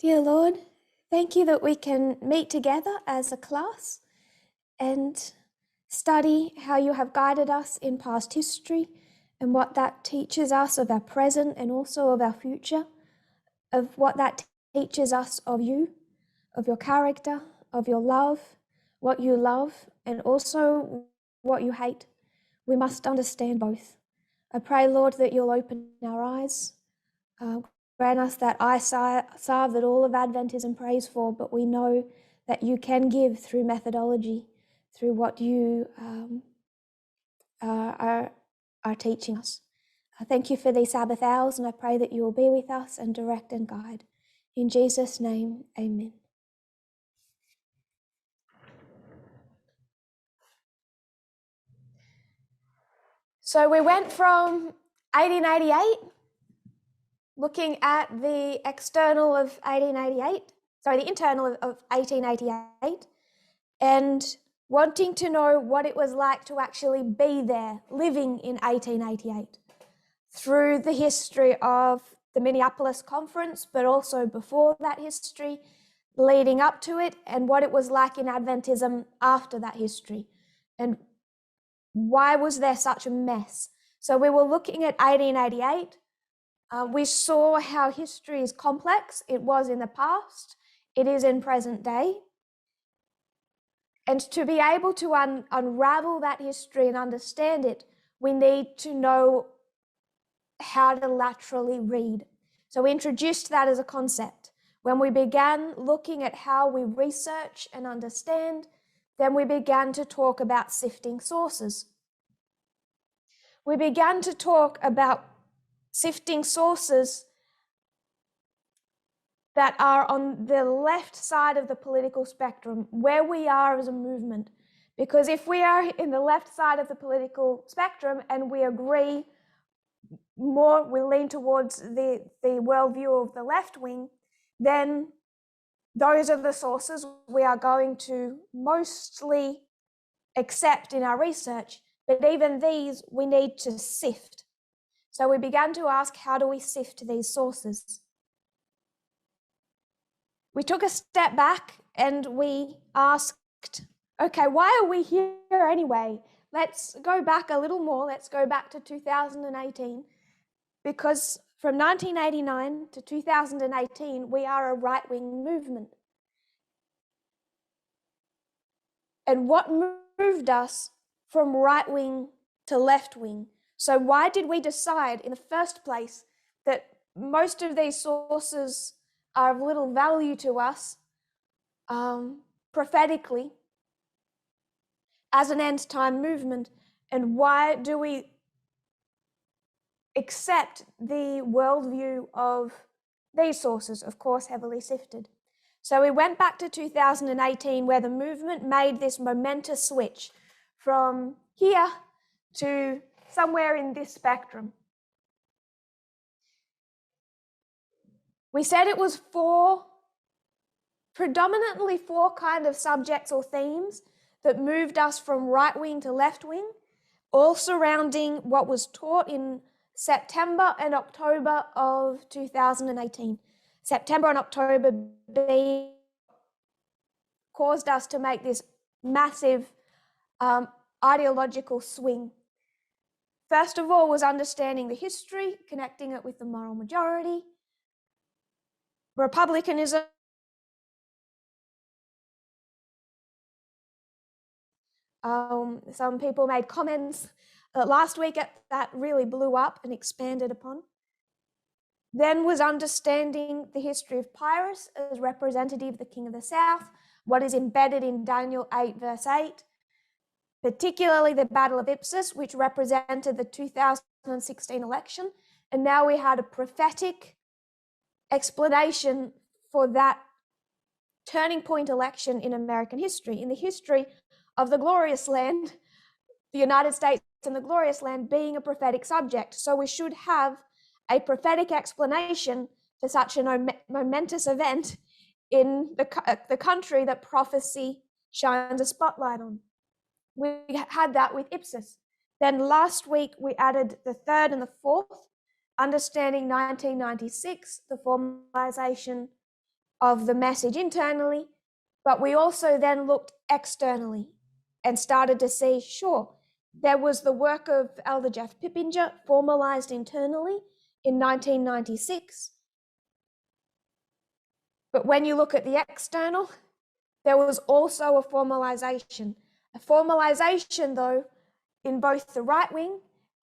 Dear Lord, thank you that we can meet together as a class and study how you have guided us in past history and what that teaches us of our present and also of our future, of what that teaches us of you, of your character, of your love, what you love, and also what you hate. We must understand both. I pray, Lord, that you'll open our eyes, grant us that salve that all of Adventism prays for, but we know that you can give through methodology, through what you are teaching us. I thank you for these Sabbath hours, and I pray that you will be with us and direct and guide. In Jesus' name, amen. So we went from 1888, looking at the external of 1888, sorry, the internal of 1888, and wanting to know what it was like to actually be there, living in 1888, through the history of the Minneapolis Conference, but also before that history, leading up to it, and what it was like in Adventism after that history, and why was there such a mess? So we were looking at 1888. We saw how history is complex. It was in the past. It is in present day. And to be able to unravel that history and understand it, we need to know how to laterally read. So we introduced that as a concept. When we began looking at how we research and understand, then we began to talk about sifting sources. We began to talk about sifting sources that are on the left side of the political spectrum, where we are as a movement. Because if we are in the left side of the political spectrum and we agree more, we lean towards the worldview of the left wing, then those are the sources we are going to mostly accept in our research. But even these, we need to sift. So we began to ask, how do we sift these sources? We took a step back and we asked, okay, why are we here anyway? Let's go back a little more. Let's go back to 2018, because from 1989 to 2018, we are a right-wing movement. And what moved us from right-wing to left-wing? So why did we decide in the first place that most of these sources are of little value to us prophetically as an end-time movement? And why do we accept the worldview of these sources, of course, heavily sifted? So we went back to 2018, where the movement made this momentous switch from here to somewhere in this spectrum. We said it was predominantly four kind of subjects or themes that moved us from right wing to left wing, all surrounding what was taught in September and October of 2018. September and October caused us to make this massive ideological swing. First of all was understanding the history, connecting it with the moral majority, republicanism, some people made comments last week that really blew up and expanded upon. Then was understanding the history of Pyrrhus as representative of the King of the South, what is embedded in Daniel 8 verse 8, particularly the Battle of Ephesus, which represented the 2016 election. And now we had a prophetic explanation for that turning point election in American history, in the history of the glorious land, the United States and the glorious land being a prophetic subject. So we should have a prophetic explanation to such a momentous event in the country that prophecy shines a spotlight on. We had that with Ipsos. Then last week, we added the third and the fourth, understanding 1996, the formalization of the message internally, but we also then looked externally and started to see, sure, there was the work of Elder Jeff Pippinger formalized internally in 1996. But when you look at the external, there was also a formalization. A formalization, though, in both the right wing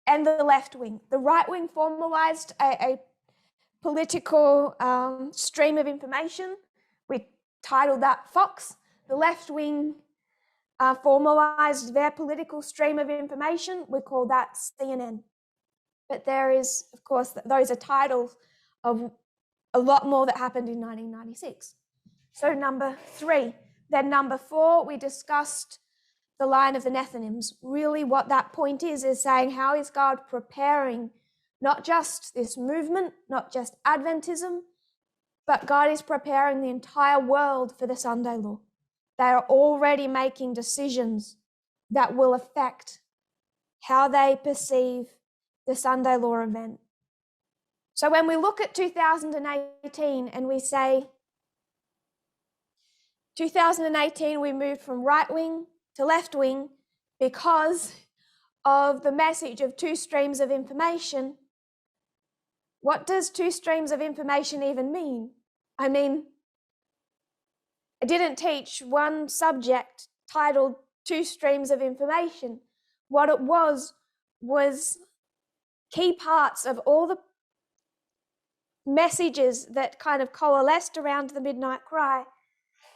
and the left wing. The right wing formalized a political stream of information. We titled that Fox. The left wing formalized their political stream of information. We call that CNN. But there is, of course, those are titles of a lot more that happened in 1996. So number 3. Then number 4, we discussed the line of the Nethinims. Really what that point is saying, how is God preparing not just this movement, not just Adventism, but God is preparing the entire world for the Sunday law. They are already making decisions that will affect how they perceive the Sunday law event. So when we look at 2018 and we say, 2018 we moved from right wing to left wing because of the message of 2 streams of information. What does 2 streams of information even mean? I mean, I didn't teach one subject titled 2 streams of information. What it was key parts of all the messages that kind of coalesced around the midnight cry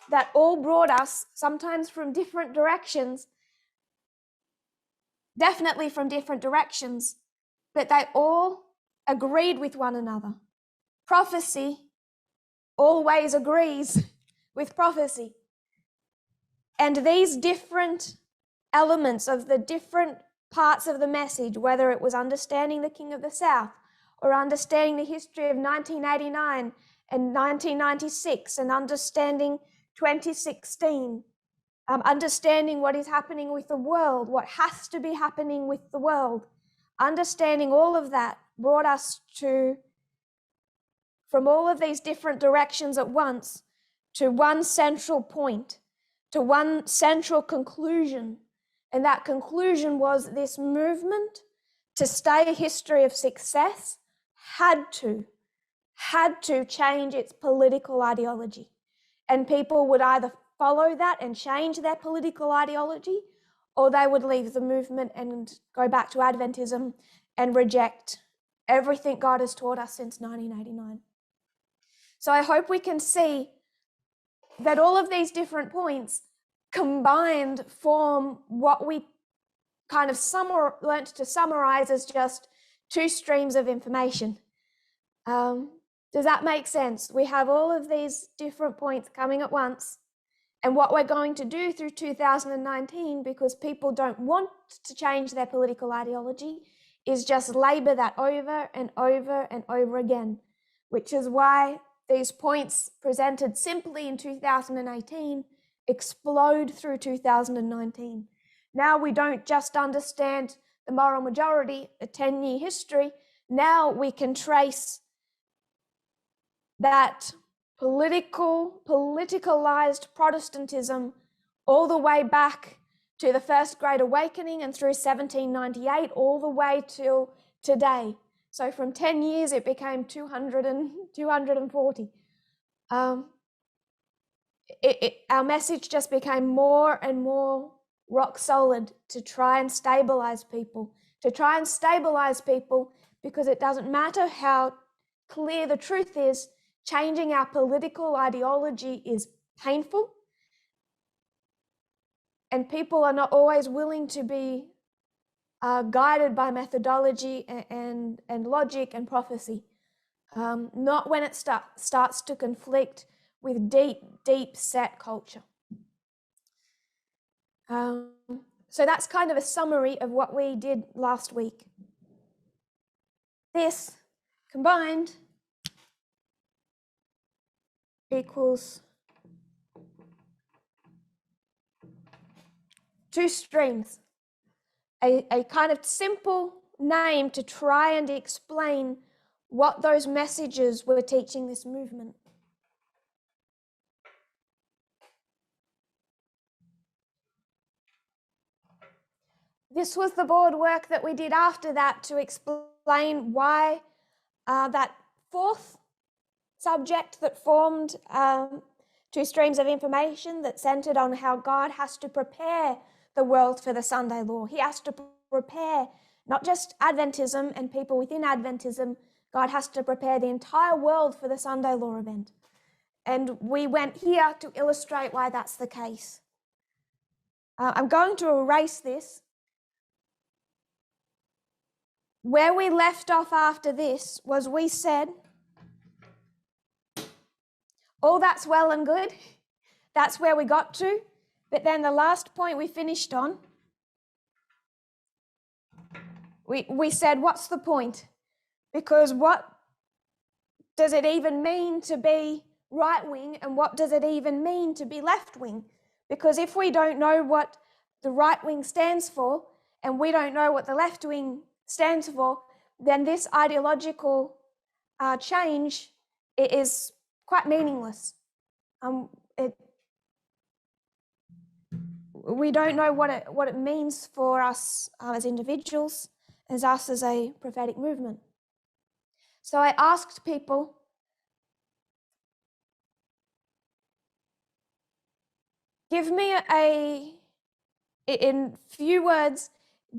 that all brought us, sometimes from different directions, definitely from different directions, but they all agreed with one another. Prophecy always agrees with prophecy. And these different elements of the different parts of the message, whether it was understanding the King of the South or understanding the history of 1989 and 1996 and understanding 2016, understanding what is happening with the world, what has to be happening with the world, understanding all of that brought us to, from all of these different directions at once, to one central point, to one central conclusion. And that conclusion was this movement to stay a history of success had to change its political ideology. And people would either follow that and change their political ideology, or they would leave the movement and go back to Adventism and reject everything God has taught us since 1989. So I hope we can see that all of these different points combined form what we kind of learnt to summarize as just 2 streams of information. Does that make sense? We have all of these different points coming at once, and what we're going to do through 2019, because people don't want to change their political ideology, is just labor that over and over and over again, which is why these points presented simply in 2018 explode through 2019. Now we don't just understand the moral majority, a 10-year history. Now we can trace that politicalized Protestantism all the way back to the First Great Awakening and through 1798, all the way till today. So from 10 years, it became 240. Our message just became more and more rock solid to try and stabilize people, because it doesn't matter how clear the truth is, changing our political ideology is painful, and people are not always willing to be guided by methodology and logic and prophecy. Not when it starts to conflict with deep set culture. So that's kind of a summary of what we did last week. This combined equals 2 streams. A kind of simple name to try and explain what those messages were teaching this movement. This was the board work that we did after that to explain why that fourth subject that formed two streams of information that centered on how God has to prepare the world for the Sunday law. He has to prepare not just Adventism and people within Adventism, God has to prepare the entire world for the Sunday law event. And we went here to illustrate why that's the case. I'm going to erase this. Where we left off after this was we said, all that's well and good. That's where we got to. But then the last point we finished on, we said, what's the point? Because what does it even mean to be right wing and what does it even mean to be left wing? Because if we don't know what the right wing stands for and we don't know what the left wing stands for, then this ideological change is quite meaningless. We don't know what it means for us as individuals, as us as a prophetic movement. So I asked people, give me in few words,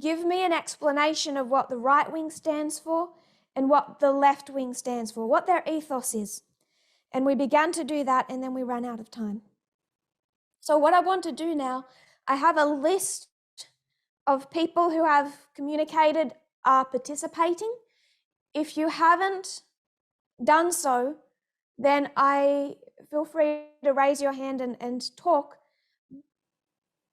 give me an explanation of what the right wing stands for and what the left wing stands for, what their ethos is. And we began to do that, and then we ran out of time. So what I want to do now, I have a list of people who have communicated are participating. If you haven't done so, then I feel free to raise your hand and talk.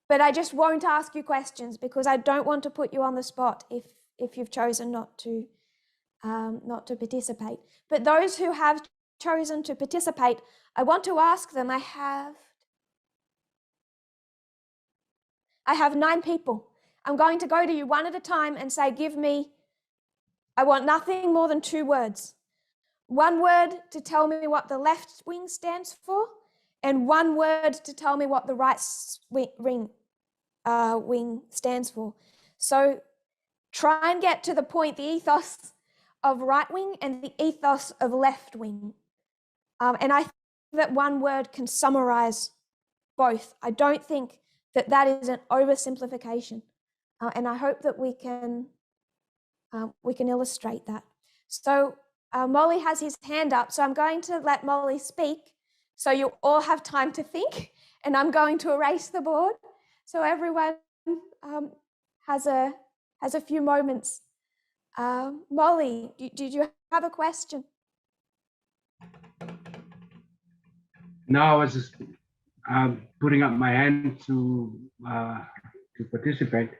But I just won't ask you questions because I don't want to put you on the spot if you've chosen not to participate. But those who have chosen to participate, I want to ask them. I have 9 people. I'm going to go to you one at a time and say, I want nothing more than 2 words. 1 word to tell me what the left wing stands for, and 1 word to tell me what the right wing stands for. So try and get to the point, the ethos of right wing and the ethos of left wing. And I think that 1 word can summarize both. I don't think that is an oversimplification. And I hope that we can illustrate that. So Molly has his hand up, so I'm going to let Molly speak so you all have time to think, and I'm going to erase the board so everyone has a few moments. Molly, did you have a question? No, I was just putting up my hand to participate.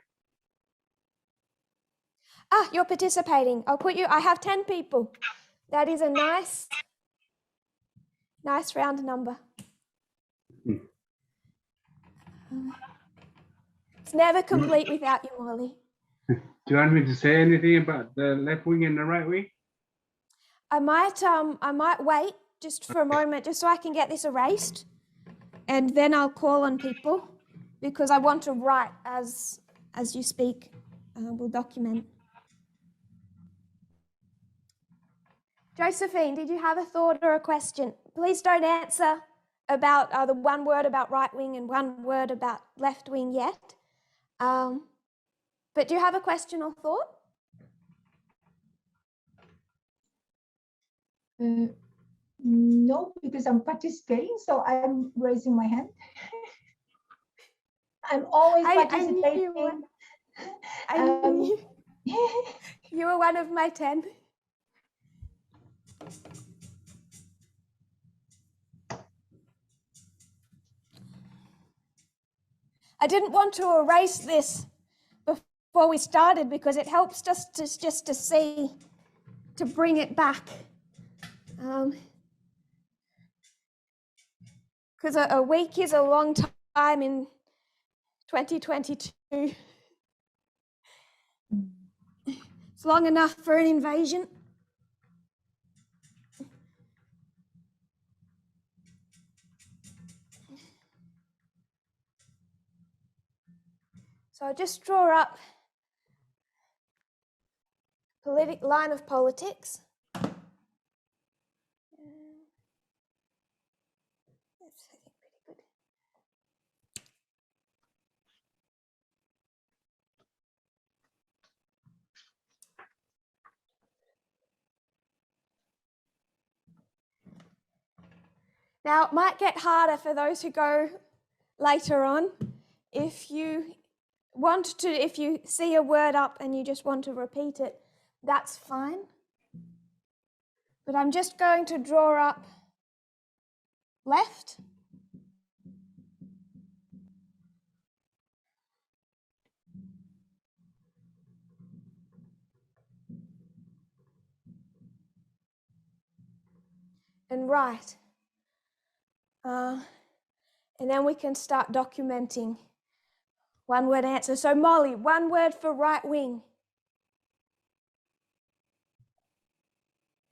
You're participating. I have 10 people. That is a nice round number. It's never complete without you, Molly. Do you want me to say anything about the left wing and the right wing? I might wait just for a moment, just so I can get this erased, and then I'll call on people because I want to write as you speak. We'll document. Josephine, did you have a thought or a question? Please don't answer about the 1 word about right wing and 1 word about left wing yet. But do you have a question or thought? No, because I'm participating, so I'm raising my hand. I'm always participating. I knew you were one of my 10. I didn't want to erase this before we started because it helps us just to see, to bring it back. Because a week is a long time in 2022. It's long enough for an invasion. So I'll just draw up line of politics. That's, I think, pretty good. Now, it might get harder for those who go later on. If you if you see a word up and you just want to repeat it, that's fine. But I'm just going to draw up left. And right. And then we can start documenting one word answer. So Molly, one word for right wing.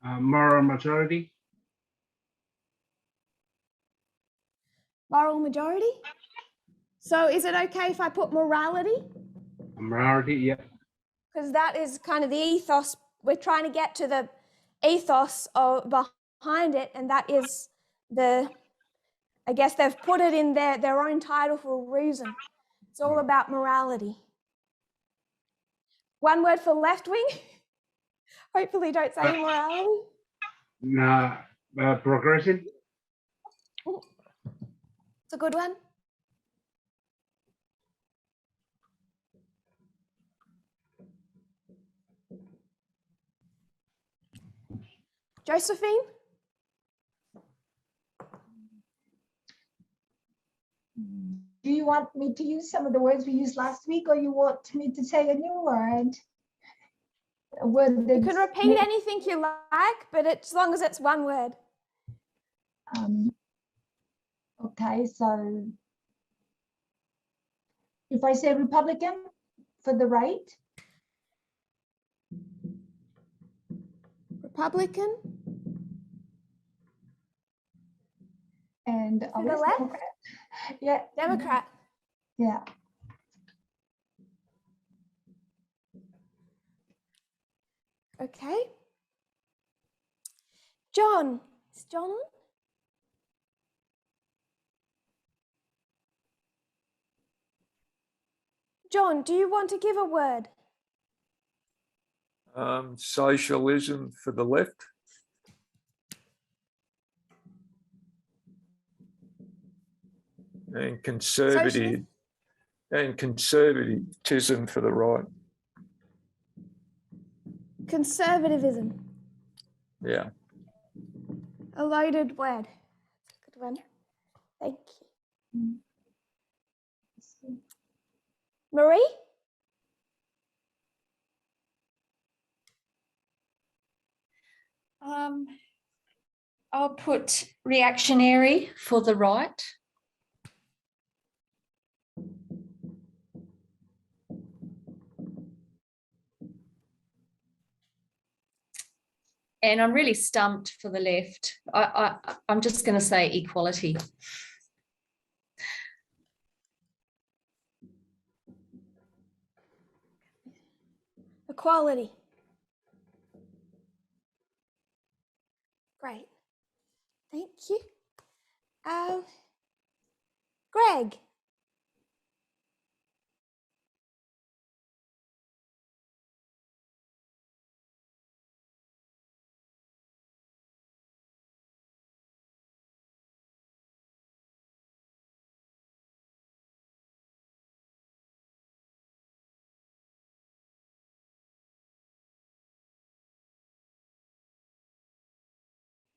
Moral majority. Moral majority. So is it okay if I put morality? Morality, yeah. Because that is kind of the ethos. We're trying to get to the ethos behind it, and that is I guess they've put it in their own title for a reason. It's all about morality. One word for left wing. Hopefully don't say immorality. Progression. It's a good one. Josephine? Do you want me to use some of the words we used last week, or you want me to say a new word? A word You can repeat anything you like, but as long as it's one word. Okay, so if I say Republican for the right. Republican. And For the left? Democrat. Yeah. Democrat. Yeah. Okay. John. Is John on? John, do you want to give a word? Socialism for the left. And conservatism for the right. Conservatism. Yeah. A loaded word. That's a good one. Thank you. Marie? I'll put reactionary for the right. And I'm really stumped for the left. I'm just going to say equality. Equality. Great. Thank you. Greg.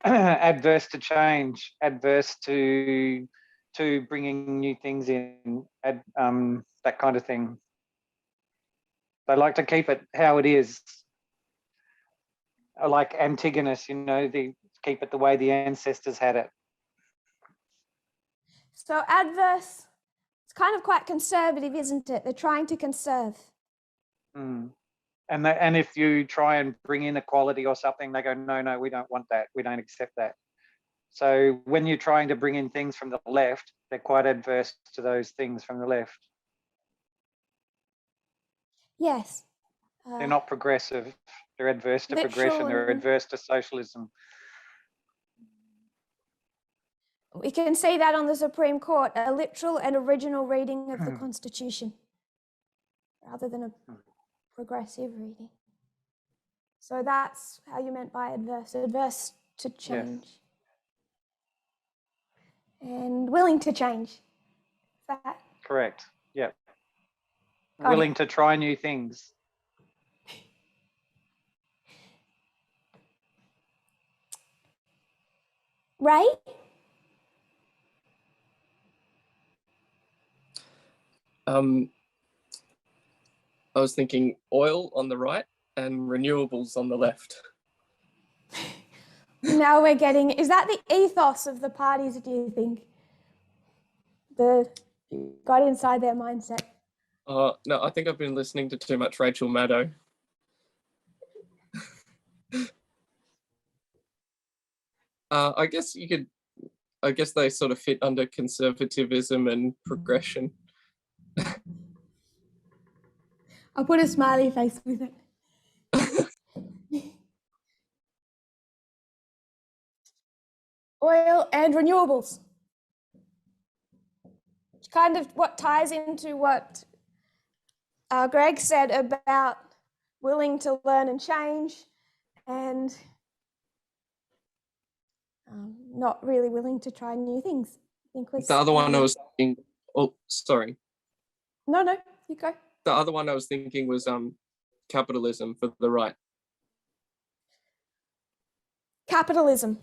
Adverse to change, adverse to bringing new things in, that kind of thing. They like to keep it how it is. Like Antigonus, you know, they keep it the way the ancestors had it. So adverse, it's kind of quite conservative, isn't it? They're trying to conserve. And if you try and bring in equality or something, they go, no, we don't want that. We don't accept that. So when you're trying to bring in things from the left, they're quite adverse to those things from the left. Yes. They're not progressive. They're adverse to Literal progression. They're and- adverse to socialism. We can see that on the Supreme Court, a literal and original reading of the Constitution, rather than a progressive reading. So that's how you meant by adverse to change. And willing to change. That. Correct. Yep. Got it. Willing to try new things. Ray? I was thinking oil on the right and renewables on the left. Now we're getting, is that the ethos of the parties, do you think? Got inside their mindset. No, I think I've been listening to too much Rachel Maddow. I guess they sort of fit under conservatism and progression. I'll put a smiley face with it. Oil and renewables. Kind of what ties into what Greg said about willing to learn and change and not really willing to try new things. I think The other one I was thinking, oh, sorry. No, you go. The other one I was thinking was capitalism for the right. Capitalism.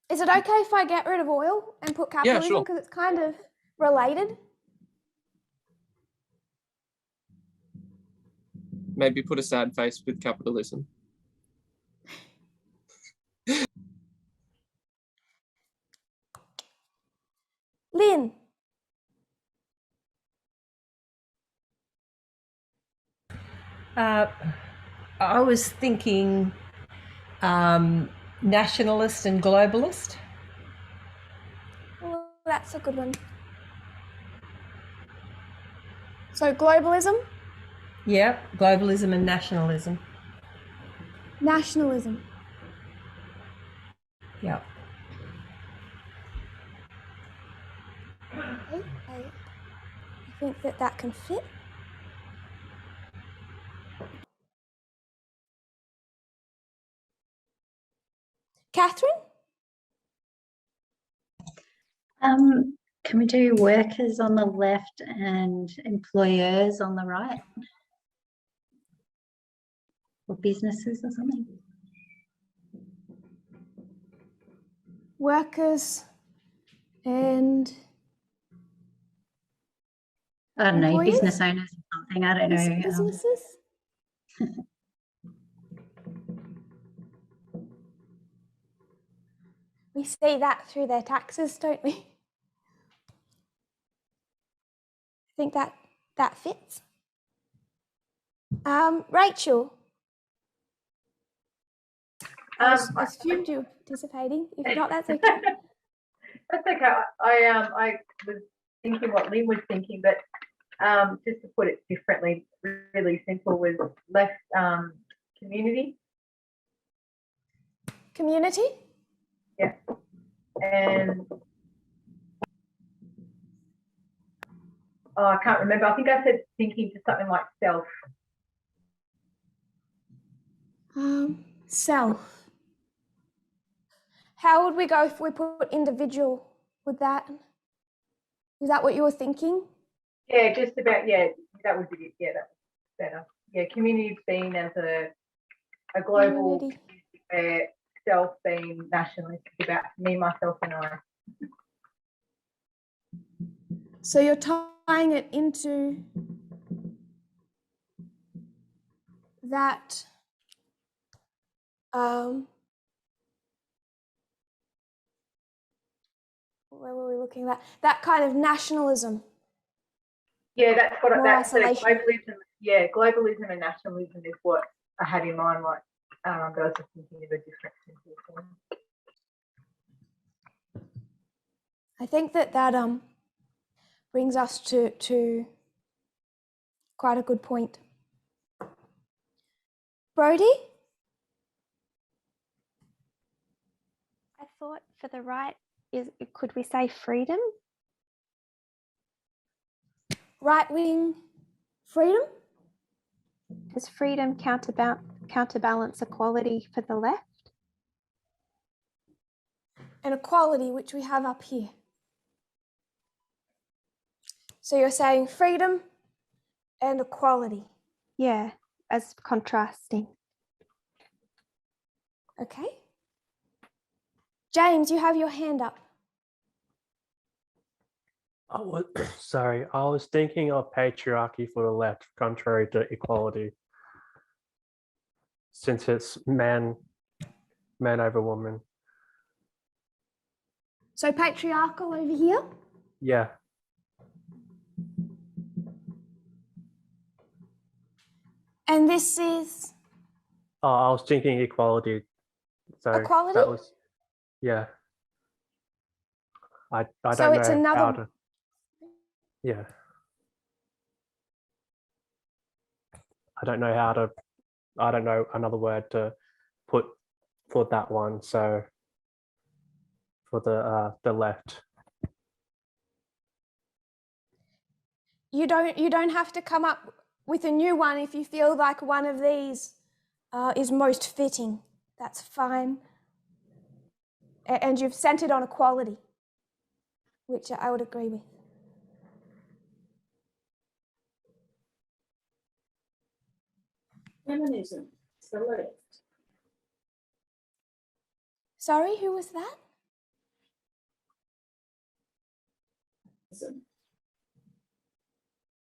Is it okay if I get rid of oil and put capitalism? sure. Because it's kind of related. Maybe put a sad face with capitalism. Lynn. I was thinking nationalist and globalist. Oh, that's a good one. So globalism, Yeah, globalism and nationalism. nationalism. Yeah. Okay, I think that can fit. Catherine? Can we do workers on the left and employers on the right? Or businesses or something? Workers and I don't know, employers? business owners or something. I don't know. Businesses? We see that through their taxes, don't we? I think that fits. Rachel? I assumed you were participating. If not, that's okay. That's okay. I was thinking what Lynn was thinking, but just to put it differently, really simple, was left community. Community? Yeah. And I can't remember. I think I said thinking to something like self. Self. How would we go if we put individual with that? Is that what you were thinking? Yeah, just about, yeah, that would be it. Yeah, that was better. Yeah, community being as a global Community. where self being nationalist, about me, myself and I. So you're tying it into that where were we looking at? That kind of nationalism. Yeah, that's what More that's the isolation. globalism. Yeah, globalism and nationalism is what I had in mind. Like, but I was just thinking of a different thing. I think that brings us to quite a good point. Brody? I thought for the right could we say freedom? Right wing freedom? Does freedom counterbalance equality for the left? And equality, which we have up here. So you're saying freedom and equality. Yeah, as contrasting. Okay. James, you have your hand up. Sorry, I was thinking of patriarchy for the left, contrary to equality, since it's man over woman. So patriarchal over here. Yeah, And this is I was thinking equality. So equality? that was, yeah. I So don't it's know how another. to. Yeah. I don't know how to. I don't know another word to put for that one. So for the left. You don't have to come up with a new one if you feel like one of these is most fitting. That's fine. And you've centered on equality, which I would agree with. Feminism, it's the left. Sorry, who was that?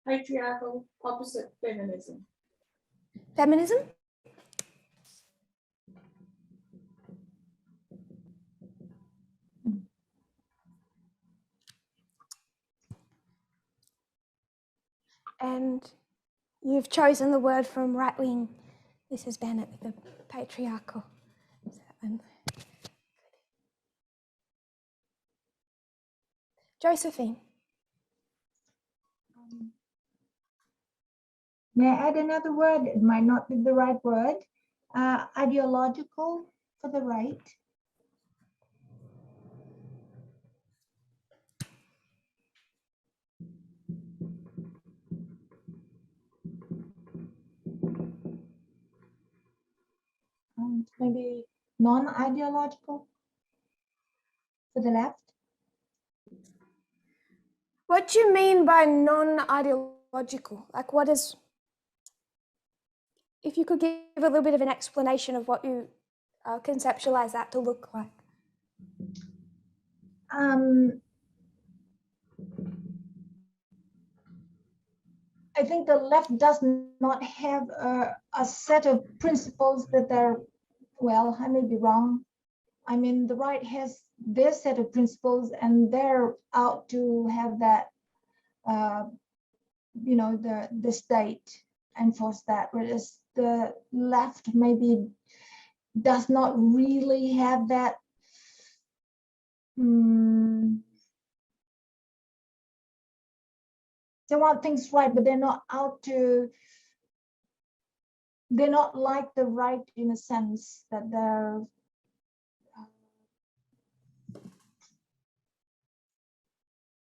Patriarchal, opposite feminism. Feminism? And you've chosen the word from right wing. This is Bennett, the patriarchal. Josephine. May I add another word? It might not be the right word. Ideological for the right. Maybe non-ideological for the left. What do you mean by non-ideological? Like what is, if you could give a little bit of an explanation of what you conceptualize that to look like. I think the left does not have a set of principles that are, well, I may be wrong. I mean, the right has their set of principles and they're out to have that, you know, the state enforce that, whereas the left maybe does not really have that. They want things right, but they're not out to, they're not like the right in a sense that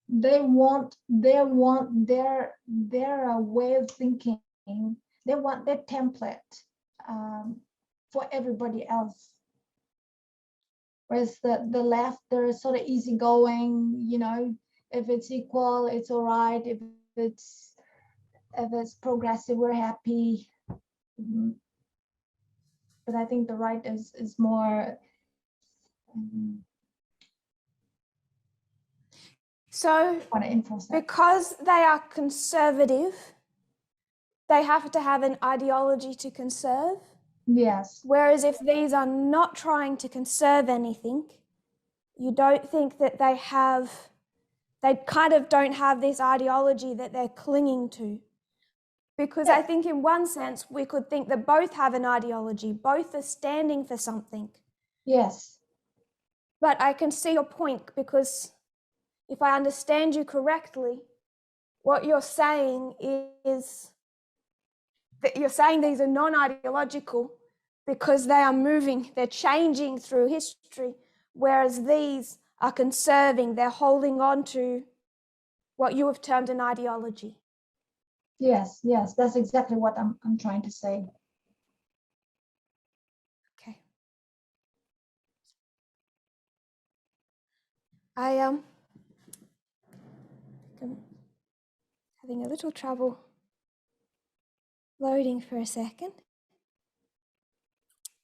they want their way of thinking. They want their template for everybody else. Whereas the left, they're sort of easygoing, you know, if it's equal, it's all right. If it's progressive, we're happy. But I think the right is more. So because they are conservative, they have to have an ideology to conserve. Yes. Whereas if these are not trying to conserve anything, you don't think that they kind of don't have this ideology that they're clinging to. Because I think in one sense, we could think that both have an ideology, both are standing for something. Yes. But I can see your point, because if I understand you correctly, what you're saying is that you're saying these are non-ideological because they are moving, they're changing through history, whereas these are conserving, they're holding on to what you have termed an ideology. Yes, yes, that's exactly what I'm trying to say. Okay. I'm having a little trouble loading for a second.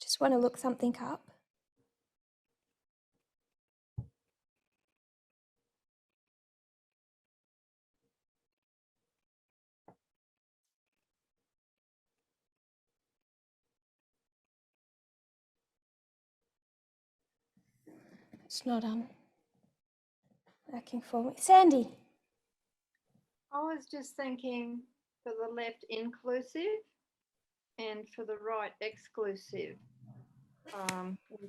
Just want to look something up. It's not working for me. Sandy. I was just thinking for the left inclusive and for the right exclusive.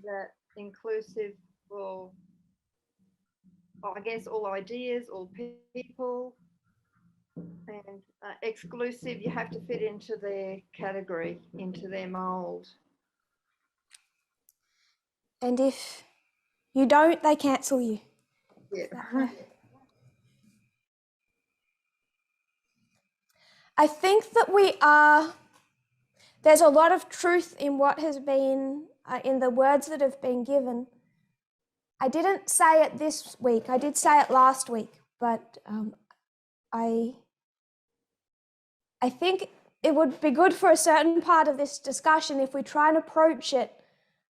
That inclusive for, I guess, all ideas, all people, and exclusive, you have to fit into their category, into their mold. And if you don't, they cancel you. Yeah. I think that there's a lot of truth in what has been, in the words that have been given. I didn't say it this week, I did say it last week, but I think it would be good for a certain part of this discussion if we try and approach it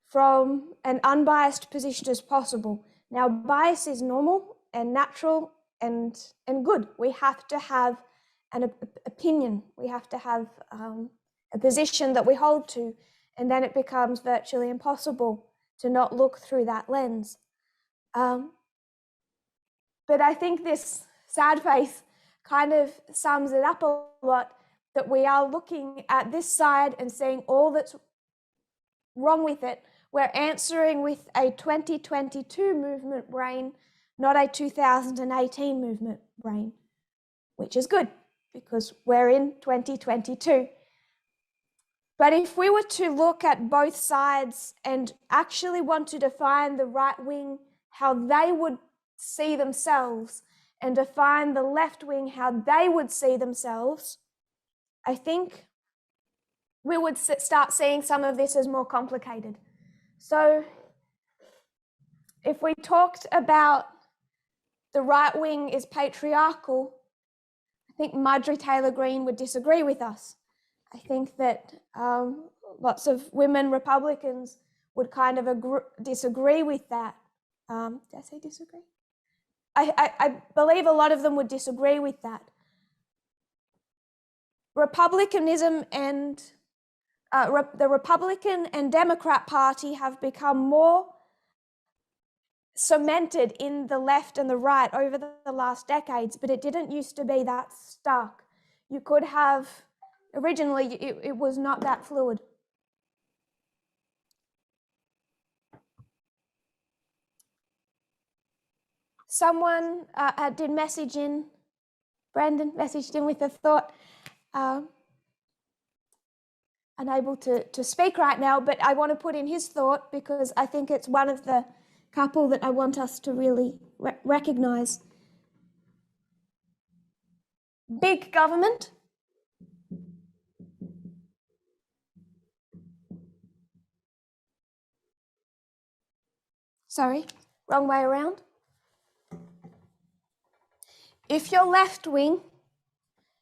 from an unbiased position as possible. Now, bias is normal and natural and good. We have to have an opinion. We have to have a position that we hold to, and then it becomes virtually impossible to not look through that lens. But I think this sad face kind of sums it up a lot, that we are looking at this side and seeing all that's wrong with it. We're answering with a 2022 movement brain, not a 2018 movement brain, which is good because we're in 2022. But if we were to look at both sides and actually want to define the right wing, how they would see themselves, and define the left wing, how they would see themselves, I think we would start seeing some of this as more complicated. So if we talked about the right wing is patriarchal, I think Marjorie Taylor Greene would disagree with us. I think that lots of women Republicans would kind of disagree with that. Did I say disagree? I believe a lot of them would disagree with that. Republicanism and the Republican and Democrat Party have become more cemented in the left and the right over the last decades, but it didn't used to be that stark. You could have, originally it was not that fluid. Someone did message in, Brandon messaged in with a thought, unable to speak right now, but I want to put in his thought because I think it's one of the couple that I want us to really recognize. Big government sorry, wrong way around. If you're left wing,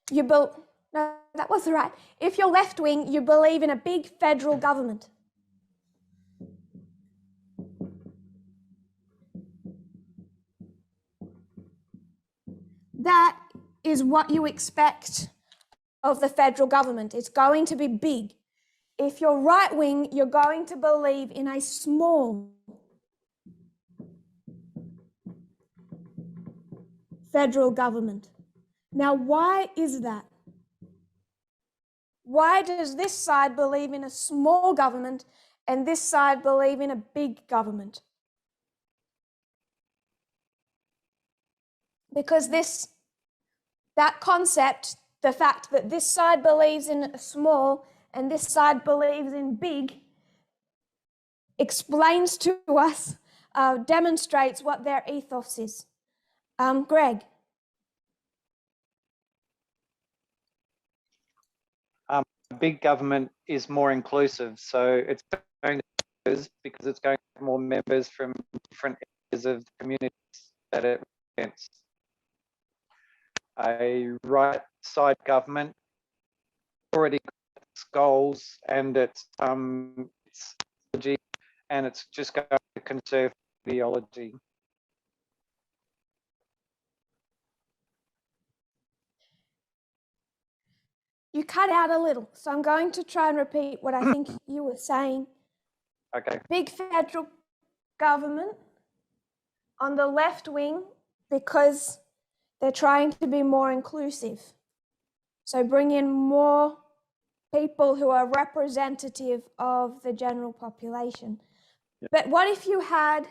no, that wasn't right. If you're left wing, you believe in a big federal government. That is what you expect of the federal government. It's going to be big. If you're right wing, you're going to believe in a small federal government. Now, why is that? Why does this side believe in a small government and this side believe in a big government? Because that concept the fact that this side believes in small and this side believes in big explains to us, demonstrates what their ethos is. Greg? Big government is more inclusive, so it's going to because it's going to have more members from different areas of the communities that it represents. A right side government already got its goals and its ideology, and it's just going to conserve ideology. You cut out a little, so I'm going to try and repeat what I think you were saying. Okay. Big federal government on the left wing because they're trying to be more inclusive. So bring in more people who are representative of the general population. Yeah. But what if you had,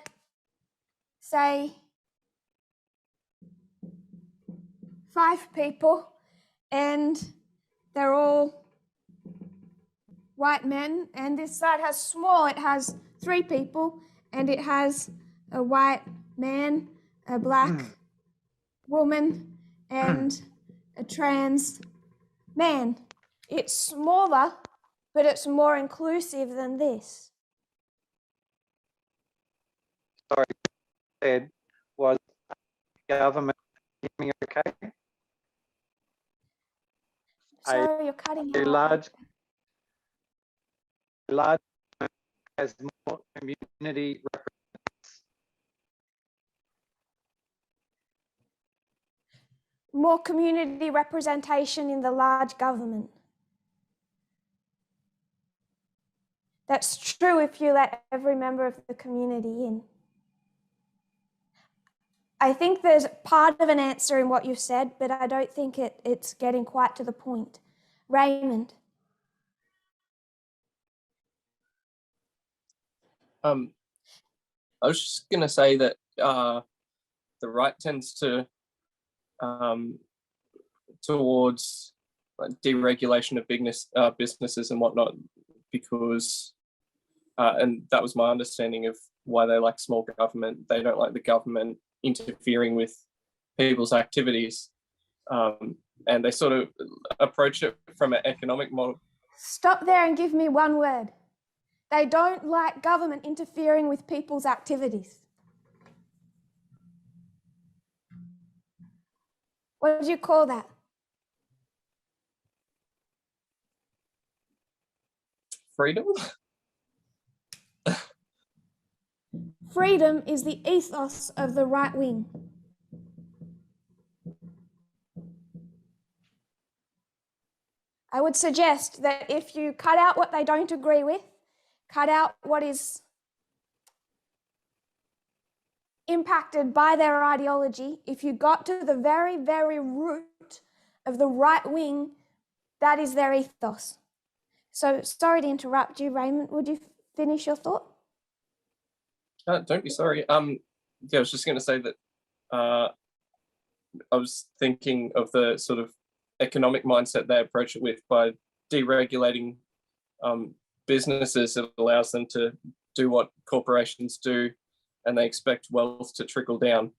say, 5 people and they're all white men, and this side has small, it has 3 people, and it has a white man, a black woman, and a trans man. It's smaller, but it's more inclusive than this. Sorry, said was government. Hear me okay? Sorry, you're cutting out. Large has more community More community representation in the large government. That's true if you let every member of the community in. I think there's part of an answer in what you said, but I don't think it's getting quite to the point. Raymond? I was just going to say that the right tends to towards deregulation of businesses and whatnot, because and that was my understanding of why they like small government. They don't like the government interfering with people's activities, and they sort of approach it from an economic model. Stop there and give me one word. They don't like government interfering with people's activities. What do you call that? Freedom? Freedom is the ethos of the right wing. I would suggest that if you cut out what they don't agree with, cut out what is impacted by their ideology, if you got to the very, very root of the right wing, that is their ethos. So sorry to interrupt you, Raymond. Would you finish your thought? Don't be sorry. Yeah, I was just going to say that I was thinking of the sort of economic mindset they approach it with by deregulating businesses. It allows them to do what corporations do, and they expect wealth to trickle down,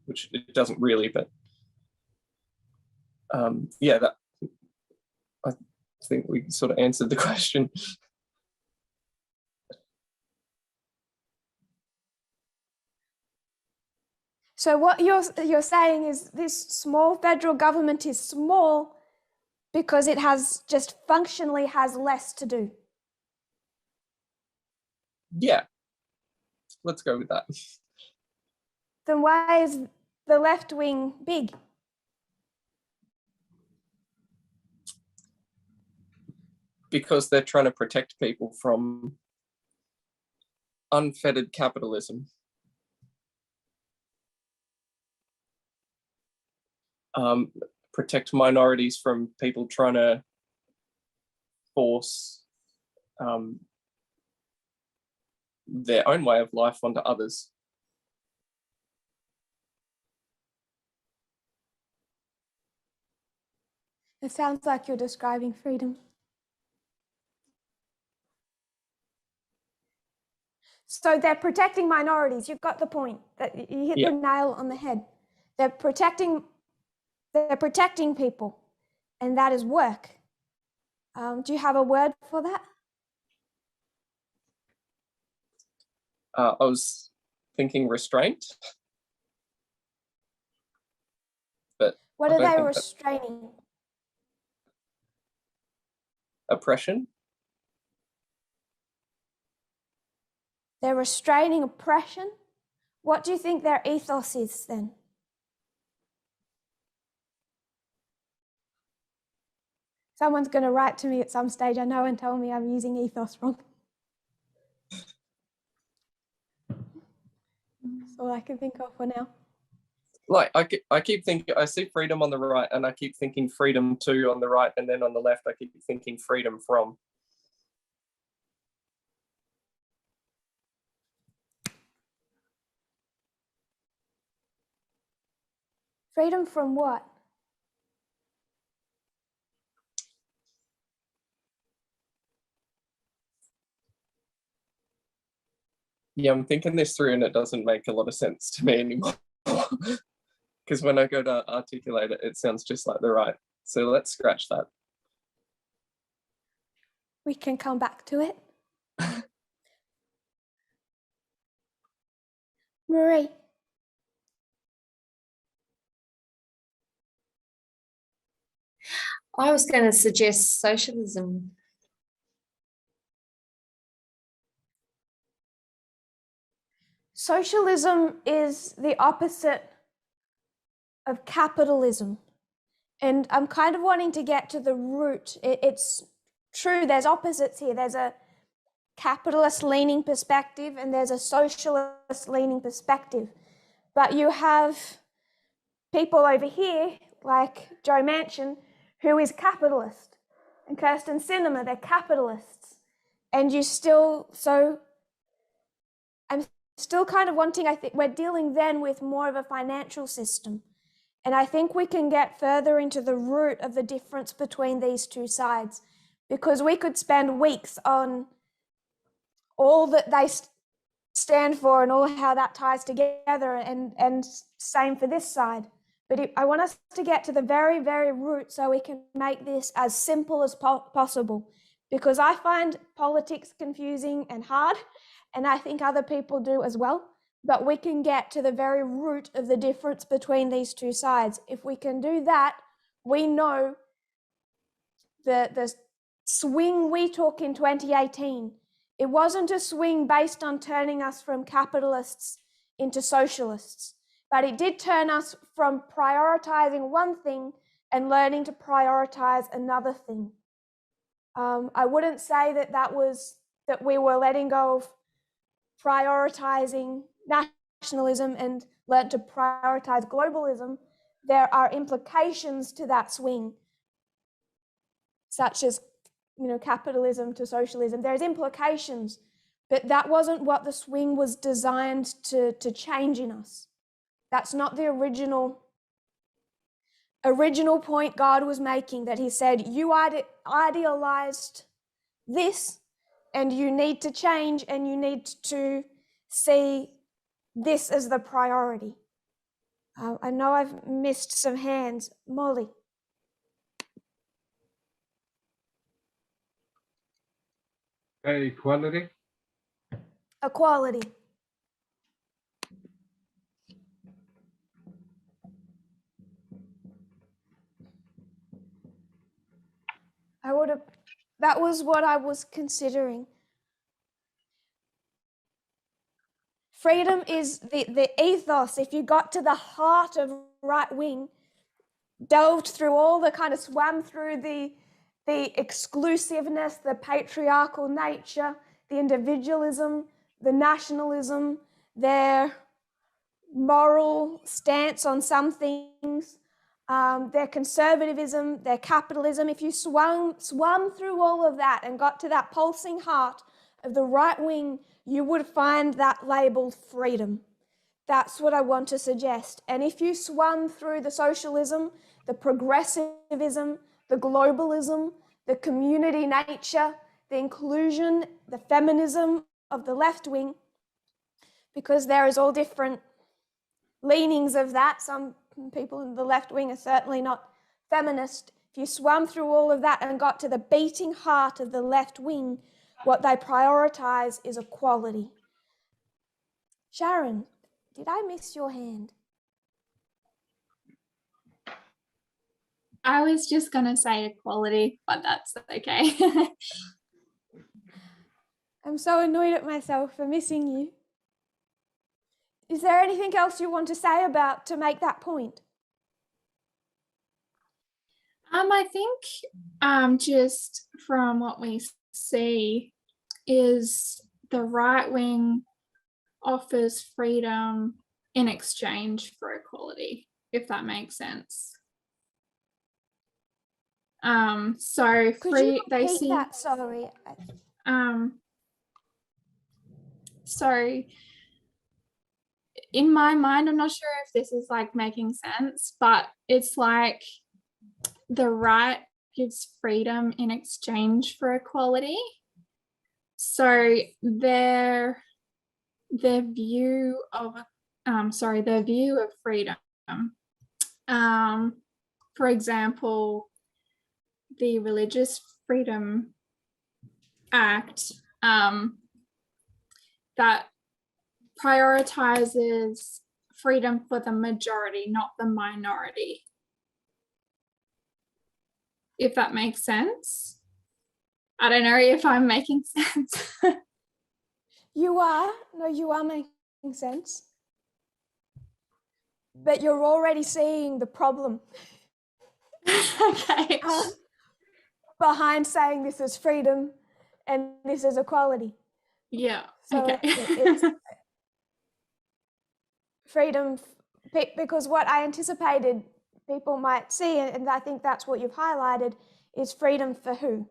which it doesn't really. But yeah, that I think we sort of answered the question. So what you're saying is this small federal government is small because it has just functionally has less to do. Yeah, let's go with that. Then why is the left wing big? Because they're trying to protect people from unfettered capitalism. Protect minorities from people trying to force their own way of life onto others. It sounds like you're describing freedom. So they're protecting minorities. You've got the point. That you hit Yeah. the nail on the head. They're protecting people, and that is work. Do you have a word for that? I was thinking restraint. But What I are don't they think that- restraining? oppression. They're restraining oppression. What do you think their ethos is then? Someone's going to write to me at some stage, I know, and tell me I'm using ethos wrong. That's all I can think of for now. Like I keep thinking, I see freedom on the right, and I keep thinking freedom to on the right, and then on the left I keep thinking freedom from. Freedom from what? Yeah, I'm thinking this through and it doesn't make a lot of sense to me anymore. Because when I go to articulate it, it sounds just like the right. So let's scratch that. We can come back to it. Marie. I was going to suggest socialism. Socialism is the opposite of capitalism. And I'm kind of wanting to get to the root. It's true, there's opposites here. There's a capitalist leaning perspective and there's a socialist leaning perspective. But you have people over here, like Joe Manchin, who is capitalist, and Kirsten Sinema, they're capitalists. And you still, so I'm still kind of wanting, I think we're dealing then with more of a financial system. And I think we can get further into the root of the difference between these two sides, because we could spend weeks on all that they stand for and all how that ties together, and same for this side. But I want us to get to the very, very root so we can make this as simple as possible, because I find politics confusing and hard, and I think other people do as well. But we can get to the very root of the difference between these two sides. If we can do that, we know the swing we took in 2018, it wasn't a swing based on turning us from capitalists into socialists, but it did turn us from prioritizing one thing and learning to prioritize another thing. I wouldn't say that we were letting go of prioritizing nationalism and learned to prioritize globalism. There are implications to that swing, such as, capitalism to socialism. There's implications, but that wasn't what the swing was designed to change in us. That's not the original point God was making, that he said, you idealized this and you need to change and you need to see this as the priority. I know I've missed some hands. Molly. Equality. Equality. That was what I was considering. Freedom is the ethos. If you got to the heart of right wing, delved through all the kind of swam through the exclusiveness, the patriarchal nature, the individualism, the nationalism, their moral stance on some things, their conservatism, their capitalism. If you swam through all of that and got to that pulsing heart of the right wing, you would find that labeled freedom. That's what I want to suggest. And if you swam through the socialism, the progressivism, the globalism, the community nature, the inclusion, the feminism of the left wing, because there is all different leanings of that. Some people in the left wing are certainly not feminist. If you swam through all of that and got to the beating heart of the left wing, what they prioritize is equality. Sharon, did I miss your hand? I was just going to say equality, but that's okay. I'm so annoyed at myself for missing you. Is there anything else you want to say about to make that point? I think just from what we see is the right wing offers freedom in exchange for equality, if that makes sense. So Could you they repeat see that? Sorry. So in my mind, I'm not sure if this is like making sense, but it's like the right gives freedom in exchange for equality. So their view of freedom. For example, the Religious Freedom Act that prioritizes freedom for the majority, not the minority. If that makes sense. I don't know if I'm making sense. You are. No, you are making sense. But you're already seeing the problem. Okay. Behind saying this is freedom and this is equality. Yeah. So okay. it's freedom, because what I anticipated people might see, and I think that's what you've highlighted, is freedom for who?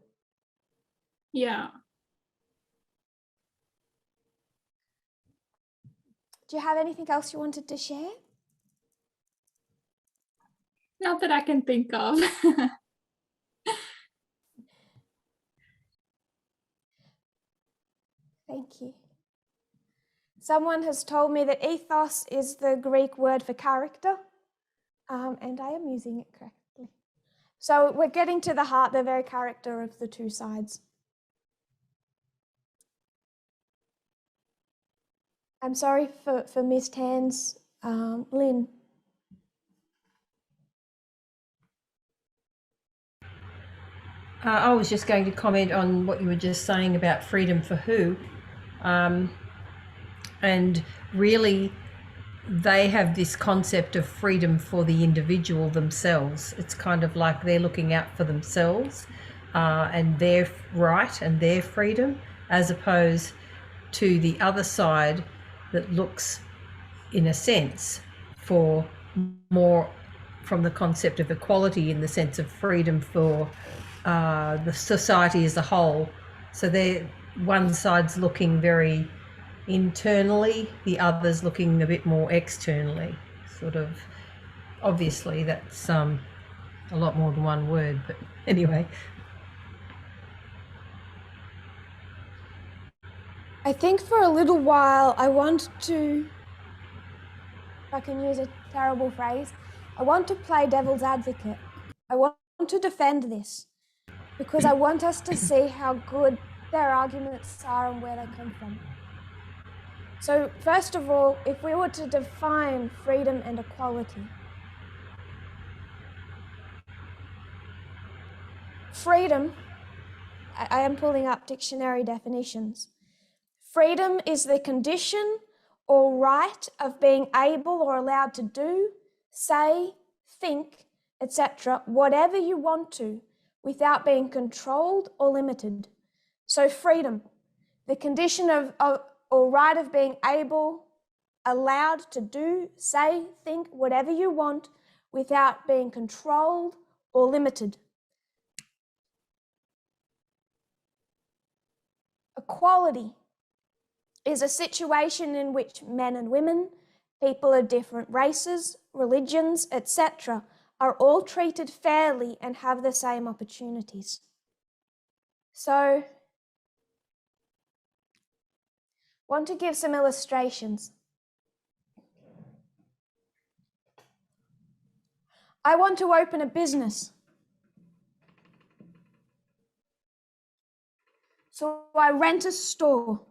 Yeah. Do you have anything else you wanted to share? Not that I can think of. Thank you. Someone has told me that ethos is the Greek word for character, and I am using it correctly. So we're getting to the heart, the very character of the two sides. I'm sorry for missed hands, Lynn. I was just going to comment on what you were just saying about freedom for who. And really, they have this concept of freedom for the individual themselves. It's kind of like they're looking out for themselves and their right and their freedom, as opposed to the other side that looks, in a sense, for more from the concept of equality in the sense of freedom for the society as a whole. So they're, one side's looking very internally, the other's looking a bit more externally. Sort of, obviously that's a lot more than one word, but anyway. I think for a little while I want to, if I can use a terrible phrase, I want to play devil's advocate. I want to defend this because I want us to see how good their arguments are and where they come from. So first of all, if we were to define freedom and equality, freedom, I am pulling up dictionary definitions. Freedom is the condition or right of being able or allowed to do, say, think, etc., whatever you want to, without being controlled or limited. So freedom, the condition of or right of being able, allowed to do, say, think, whatever you want, without being controlled or limited. Equality is a situation in which men and women, people of different races, religions, etc., are all treated fairly and have the same opportunities. So, want to give some illustrations. I want to open a business. So I rent a store.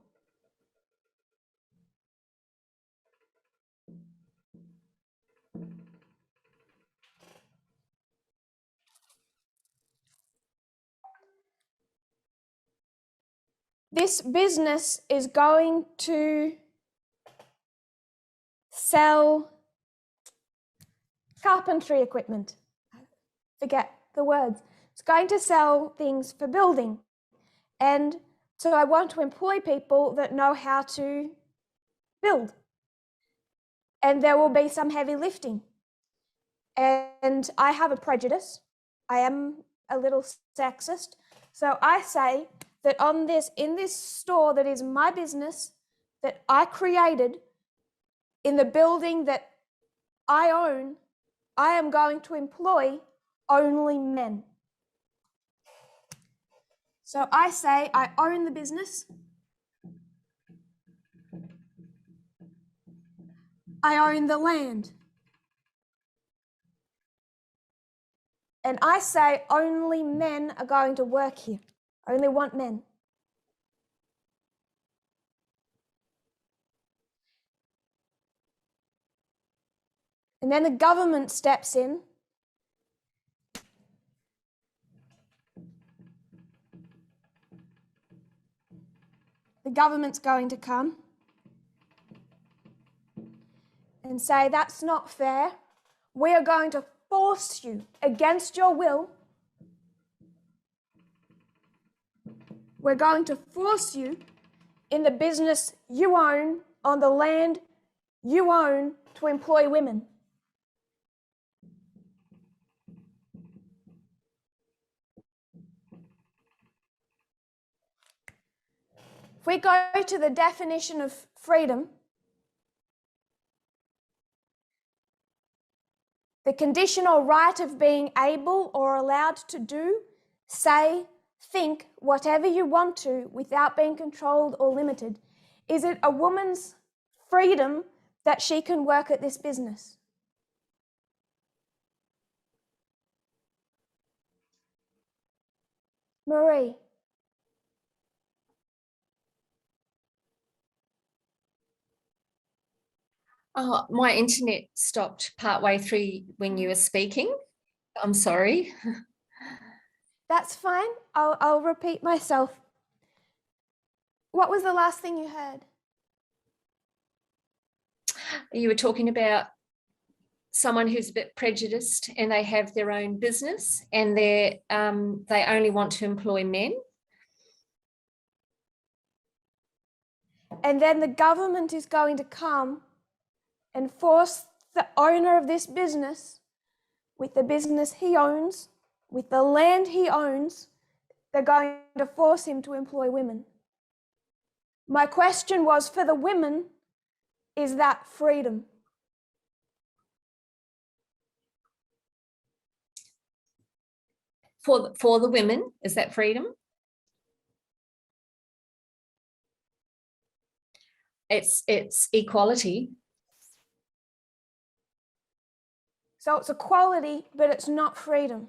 This business is going to sell carpentry equipment. Forget the words. It's going to sell things for building. And so I want to employ people that know how to build. And there will be some heavy lifting. And I have a prejudice. I am a little sexist. So I say that in this store that is my business, that I created, in the building that I own, I am going to employ only men. So I say I own the business. I own the land. And I say only men are going to work here. I only want men. And then the government steps in. The government's going to come and say, that's not fair. We are going to force you against your will. We're going to force you in the business you own, on the land you own, to employ women. If we go to the definition of freedom, the conditional right of being able or allowed to do, say, think whatever you want to without being controlled or limited. Is it a woman's freedom that she can work at this business? Marie. Oh, my internet stopped partway through when you were speaking. I'm sorry. That's fine. I'll repeat myself. What was the last thing you heard? You were talking about someone who's a bit prejudiced and they have their own business and they only want to employ men. And then the government is going to come and force the owner of this business, with the business he owns, with the land he owns, they're going to force him to employ women. My question was, for the women, is that freedom? For the women, is that freedom? It's equality. So it's equality, but it's not freedom.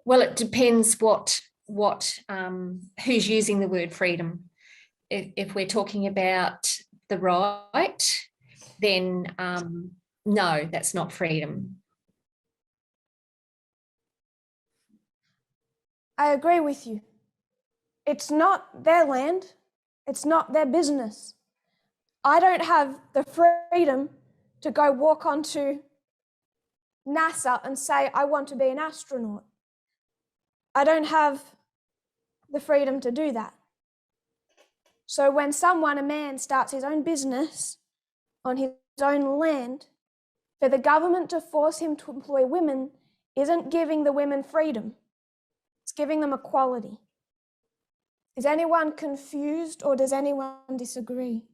Well, it depends who's using the word freedom. If we're talking about the right, then no, that's not freedom. I agree with you. It's not their land. It's not their business. I don't have the freedom to go walk onto NASA and say, I want to be an astronaut. I don't have the freedom to do that. So when a man starts his own business on his own land, for the government to force him to employ women isn't giving the women freedom. It's giving them equality. Is anyone confused or does anyone disagree?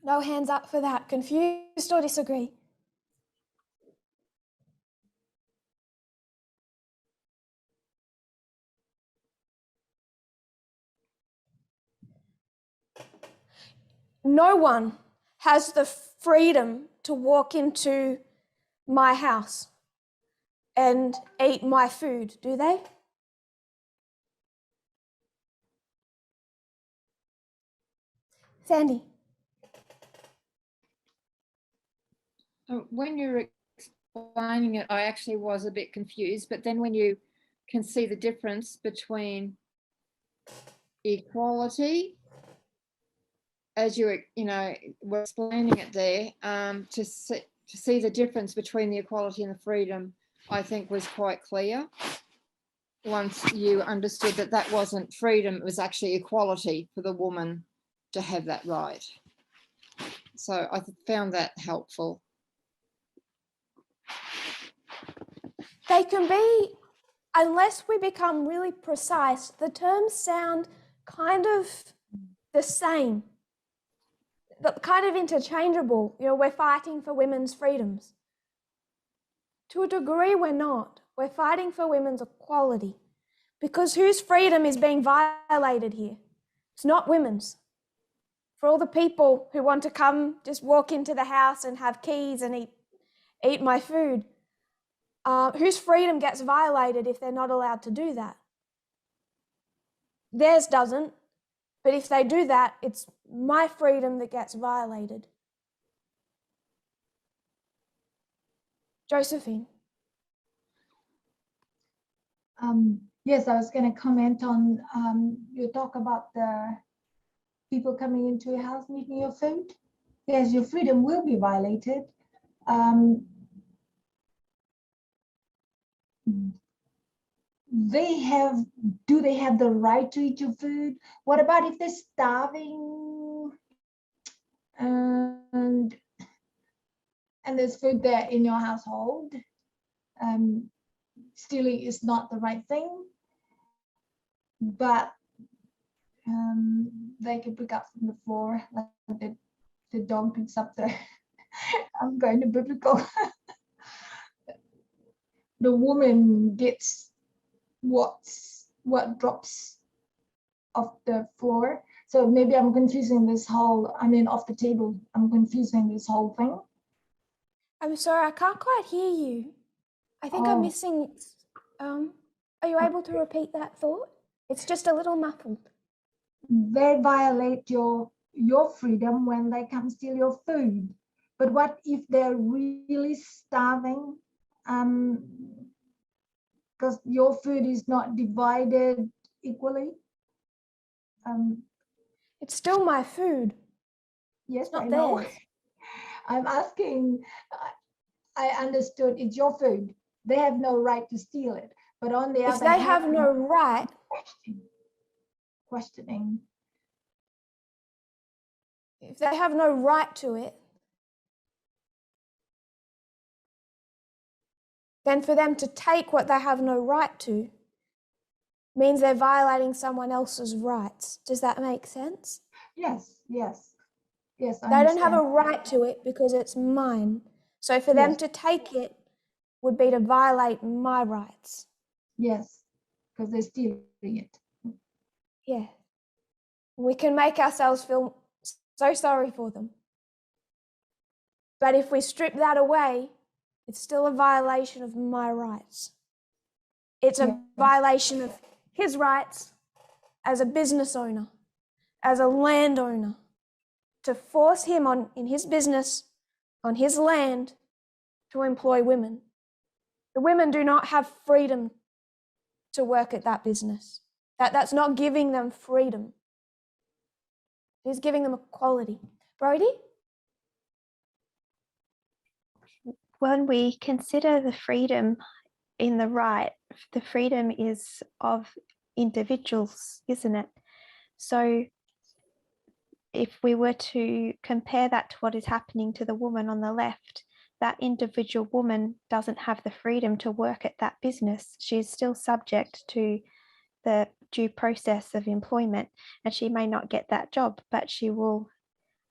No hands up for that. Confused or disagree? No one has the freedom to walk into my house and eat my food, do they? Sandy. When you're explaining it, I actually was a bit confused, but then when you can see the difference between equality, as you were explaining it there, to see the difference between the equality and the freedom, I think was quite clear. Once you understood that that wasn't freedom, it was actually equality for the woman to have that right. So I found that helpful. They can be, unless we become really precise, the terms sound kind of the same, but kind of interchangeable. You know, we're fighting for women's freedoms. To a degree, we're not. We're fighting for women's equality. Because whose freedom is being violated here? It's not women's. For all the people who want to come, just walk into the house and have keys and eat my food, whose freedom gets violated if they're not allowed to do that? Theirs doesn't, but if they do that, it's my freedom that gets violated. Josephine. Yes, I was going to comment on you talk about the people coming into your house and eating your food. Yes, your freedom will be violated. Do they have the right to eat your food? What about if they're starving and there's food there in your household? Stealing is not the right thing, but they can pick up from the floor like the dog picks up the I'm going to biblical. The woman gets what drops off the floor. So maybe I'm confusing this whole, off the table. I'm confusing this whole thing. I'm sorry, I can't quite hear you. I think I'm missing, are you able to repeat that thought? It's just a little muffled. They violate your freedom when they come steal your food. But what if they're really starving? Because your food is not divided equally. It's still my food. Yes, it's not I know. theirs. I'm asking, I understood it's your food. They have no right to steal it. But on the other hand, if they have no right, questioning. If they have no right to it, then for them to take what they have no right to means they're violating someone else's rights. Does that make sense? Yes, yes, yes. They don't have a right to it because it's mine. So for them to take it would be to violate my rights. Yes, because they're stealing it. Yeah. We can make ourselves feel so sorry for them. But if we strip that away, it's still a violation of my rights. It's a violation of his rights as a business owner, as a landowner, to force him in his business, on his land, to employ women. The women do not have freedom to work at that business. That's not giving them freedom. It is giving them equality. Brodie? When we consider the freedom in the right, the freedom is of individuals, isn't it? So if we were to compare that to what is happening to the woman on the left, that individual woman doesn't have the freedom to work at that business. She is still subject to the due process of employment, and she may not get that job, but she will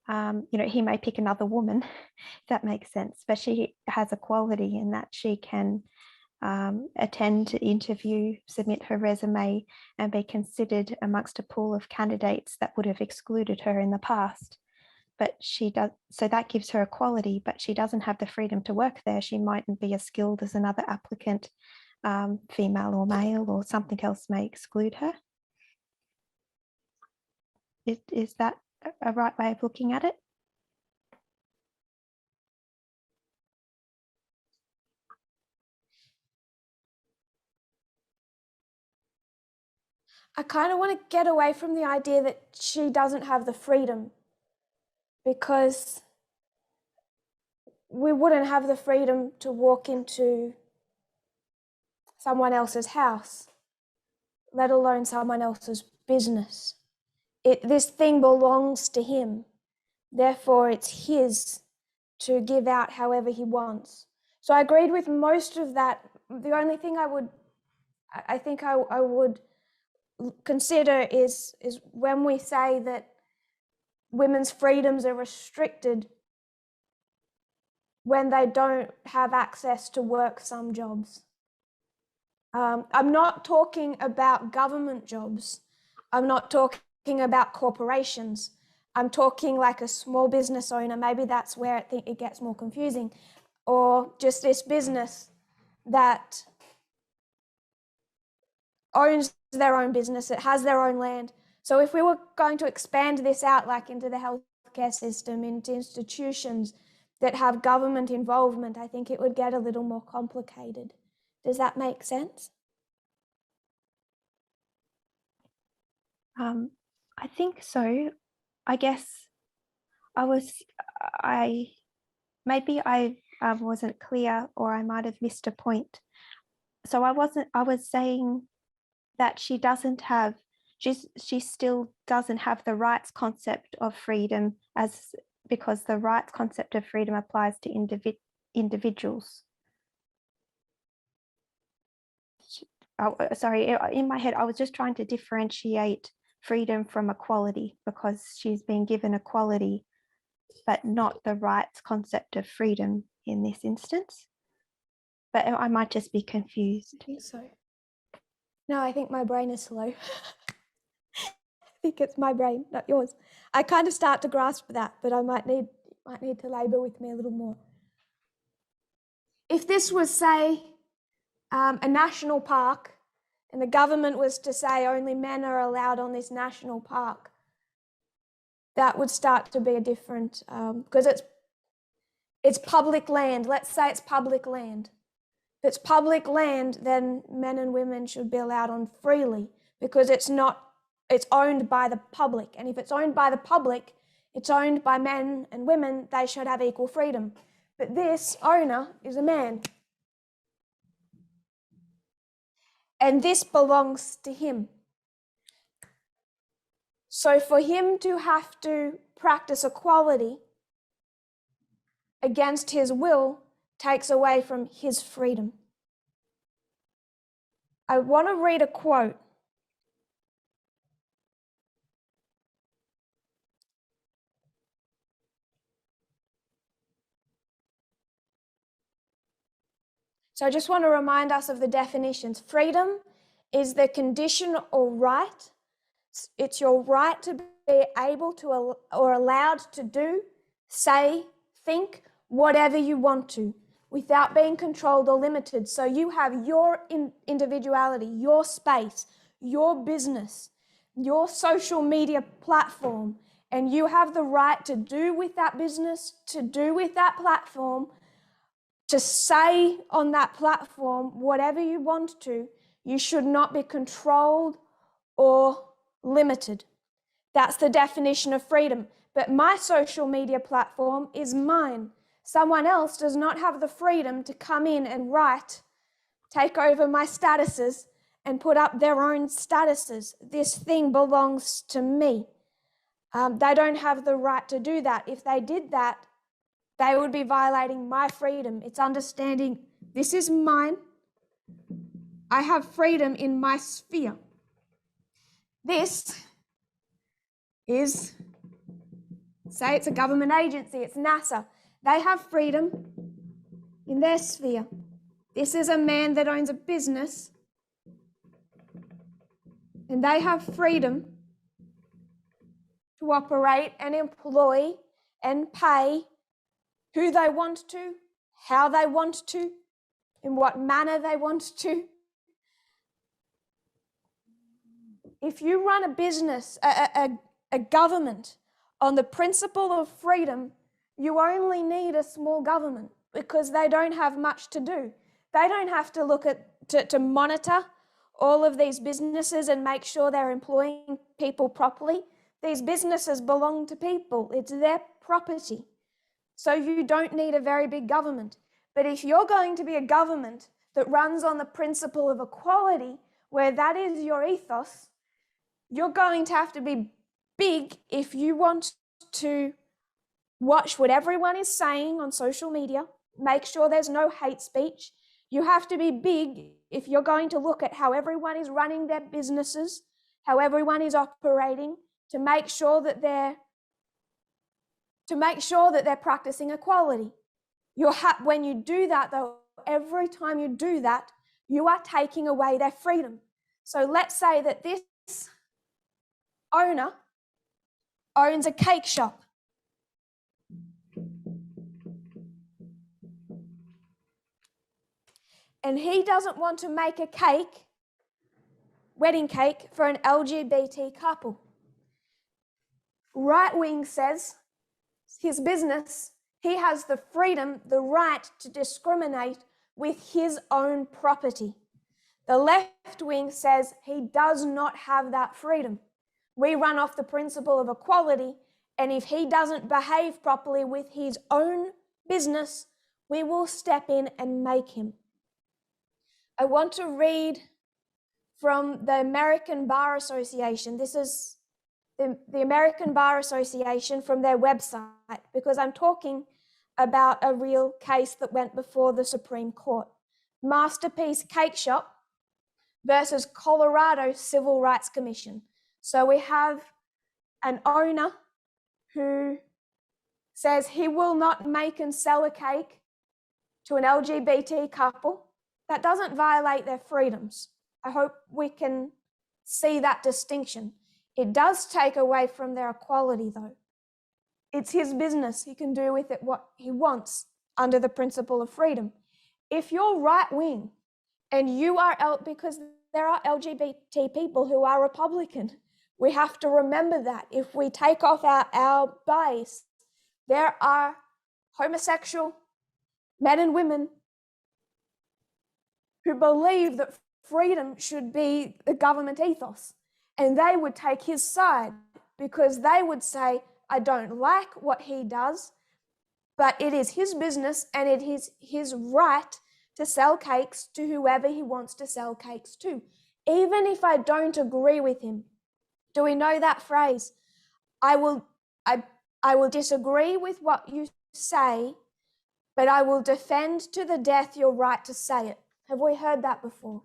he may pick another woman, if that makes sense, but she has a quality in that she can attend to interview, submit her resume, and be considered amongst a pool of candidates that would have excluded her in the past. But she does, so that gives her a quality, but she doesn't have the freedom to work there. She mightn't be as skilled as another applicant, female or male, or something else may exclude her. Is that a right way of looking at it? I kind of want to get away from the idea that she doesn't have the freedom, because we wouldn't have the freedom to walk into someone else's house, let alone someone else's business. This thing belongs to him. Therefore, it's his to give out however he wants. So I agreed with most of that. The only thing I would consider is when we say that women's freedoms are restricted when they don't have access to work some jobs. I'm not talking about government jobs. I'm not talking about corporations. I'm talking like a small business owner. Maybe that's where it gets more confusing. Or just this business that owns their own business, it has their own land. So if we were going to expand this out like into the healthcare system, into institutions that have government involvement, I think it would get a little more complicated. Does that make sense? I think so. I guess maybe I wasn't clear, or I might have missed a point. So I was saying that she still doesn't have the rights concept of freedom, because the rights concept of freedom applies to individuals. Sorry, in my head, I was just trying to differentiate freedom from equality, because she's been given equality, but not the rights concept of freedom in this instance. But I might just be confused. I think so. No, I think my brain is slow. I think it's my brain, not yours. I kind of start to grasp that, but I might need to labour with me a little more. If this was, say, a national park, and the government was to say only men are allowed on this national park, that would start to be a different, because it's public land. Let's say it's public land. If it's public land, then men and women should be allowed on freely, because it's owned by the public. And if it's owned by the public, it's owned by men and women, they should have equal freedom. But this owner is a man. And this belongs to him. So for him to have to practice equality against his will takes away from his freedom. I want to read a quote. So I just want to remind us of the definitions. Freedom is the condition or right. It's your right to be able to or allowed to do, say, think, whatever you want to, without being controlled or limited. So you have your individuality, your space, your business, your social media platform, and you have the right to do with that business, to do with that platform, to say on that platform whatever you want to. You should not be controlled or limited. That's the definition of freedom. But my social media platform is mine. Someone else does not have the freedom to come in and take over my statuses and put up their own statuses. This thing belongs to me. They don't have the right to do that. If they did that, they would be violating my freedom. It's understanding this is mine. I have freedom in my sphere. This is say it's a government agency, it's NASA. They have freedom in their sphere. This is a man that owns a business, and they have freedom to operate and employ and pay who they want to, how they want to, in what manner they want to. If you run a business, a government on the principle of freedom, you only need a small government because they don't have much to do. They don't have to look at to monitor all of these businesses and make sure they're employing people properly. These businesses belong to people. It's their property. So you don't need a very big government. But if you're going to be a government that runs on the principle of equality, where that is your ethos, you're going to have to be big if you want to watch what everyone is saying on social media, make sure there's no hate speech. You have to be big if you're going to look at how everyone is running their businesses, how everyone is operating, to make sure that they're practicing equality. When you do that, though, every time you do that, you are taking away their freedom. So let's say that this owner owns a cake shop. And he doesn't want to make a cake, wedding cake, for an LGBT couple. Right wing says his business, he has the freedom, the right to discriminate with his own property. The left wing says he does not have that freedom. We run off the principle of equality, and if he doesn't behave properly with his own business, we will step in and make him. I want to read from the American Bar Association. This is the American Bar Association from their website, because I'm talking about a real case that went before the Supreme Court. Masterpiece Cake Shop versus Colorado Civil Rights Commission. So we have an owner who says he will not make and sell a cake to an LGBT couple. That doesn't violate their freedoms. I hope we can see that distinction. It does take away from their equality, though. It's his business. He can do with it what he wants under the principle of freedom. If you're right wing and you are because there are LGBT people who are Republican, we have to remember that. If we take off our bias, there are homosexual men and women who believe that freedom should be the government ethos. And they would take his side because they would say, I don't like what he does, but it is his business and it is his right to sell cakes to whoever he wants to sell cakes to, even if I don't agree with him. Do we know that phrase? I will disagree with what you say, but I will defend to the death your right to say it. Have we heard that before?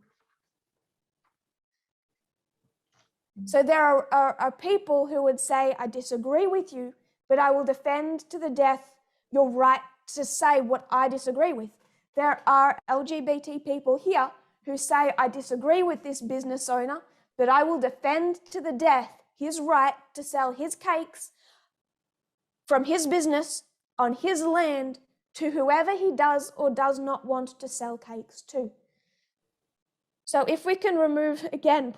So there are people who would say, I disagree with you, but I will defend to the death your right to say what I disagree with. There are LGBT people here who say, I disagree with this business owner, but I will defend to the death his right to sell his cakes from his business on his land to whoever he does or does not want to sell cakes to. So if we can remove, again,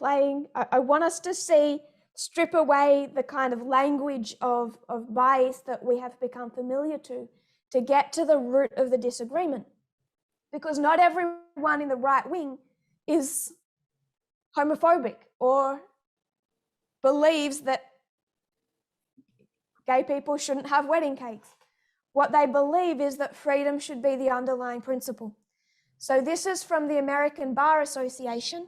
I want us to strip away the kind of language of bias that we have become familiar to get to the root of the disagreement. Because not everyone in the right wing is homophobic or believes that gay people shouldn't have wedding cakes. What they believe is that freedom should be the underlying principle. So this is from the American Bar Association,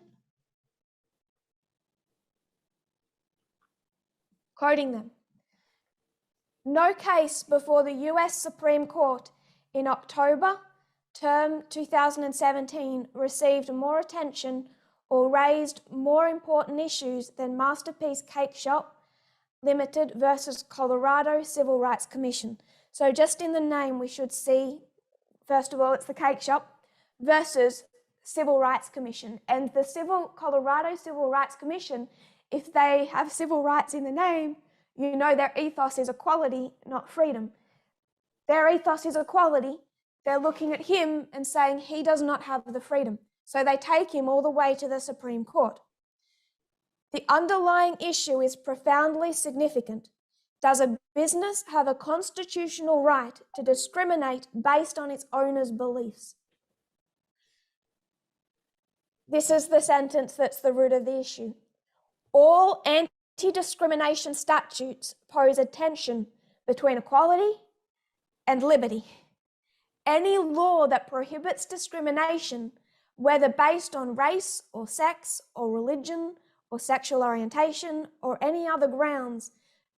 quoting them. No case before the US Supreme Court in October, term 2017, received more attention or raised more important issues than Masterpiece Cake Shop Limited versus Colorado Civil Rights Commission. So just in the name, we should see, first of all, it's the cake shop versus Civil Rights Commission. And the Colorado Civil Rights Commission, if they have civil rights in the name, you know their ethos is equality, not freedom. Their ethos is equality. They're looking at him and saying he does not have the freedom. So they take him all the way to the Supreme Court. The underlying issue is profoundly significant. Does a business have a constitutional right to discriminate based on its owner's beliefs? This is the sentence that's the root of the issue. All anti-discrimination statutes pose a tension between equality and liberty. Any law that prohibits discrimination, whether based on race or sex or religion or sexual orientation or any other grounds,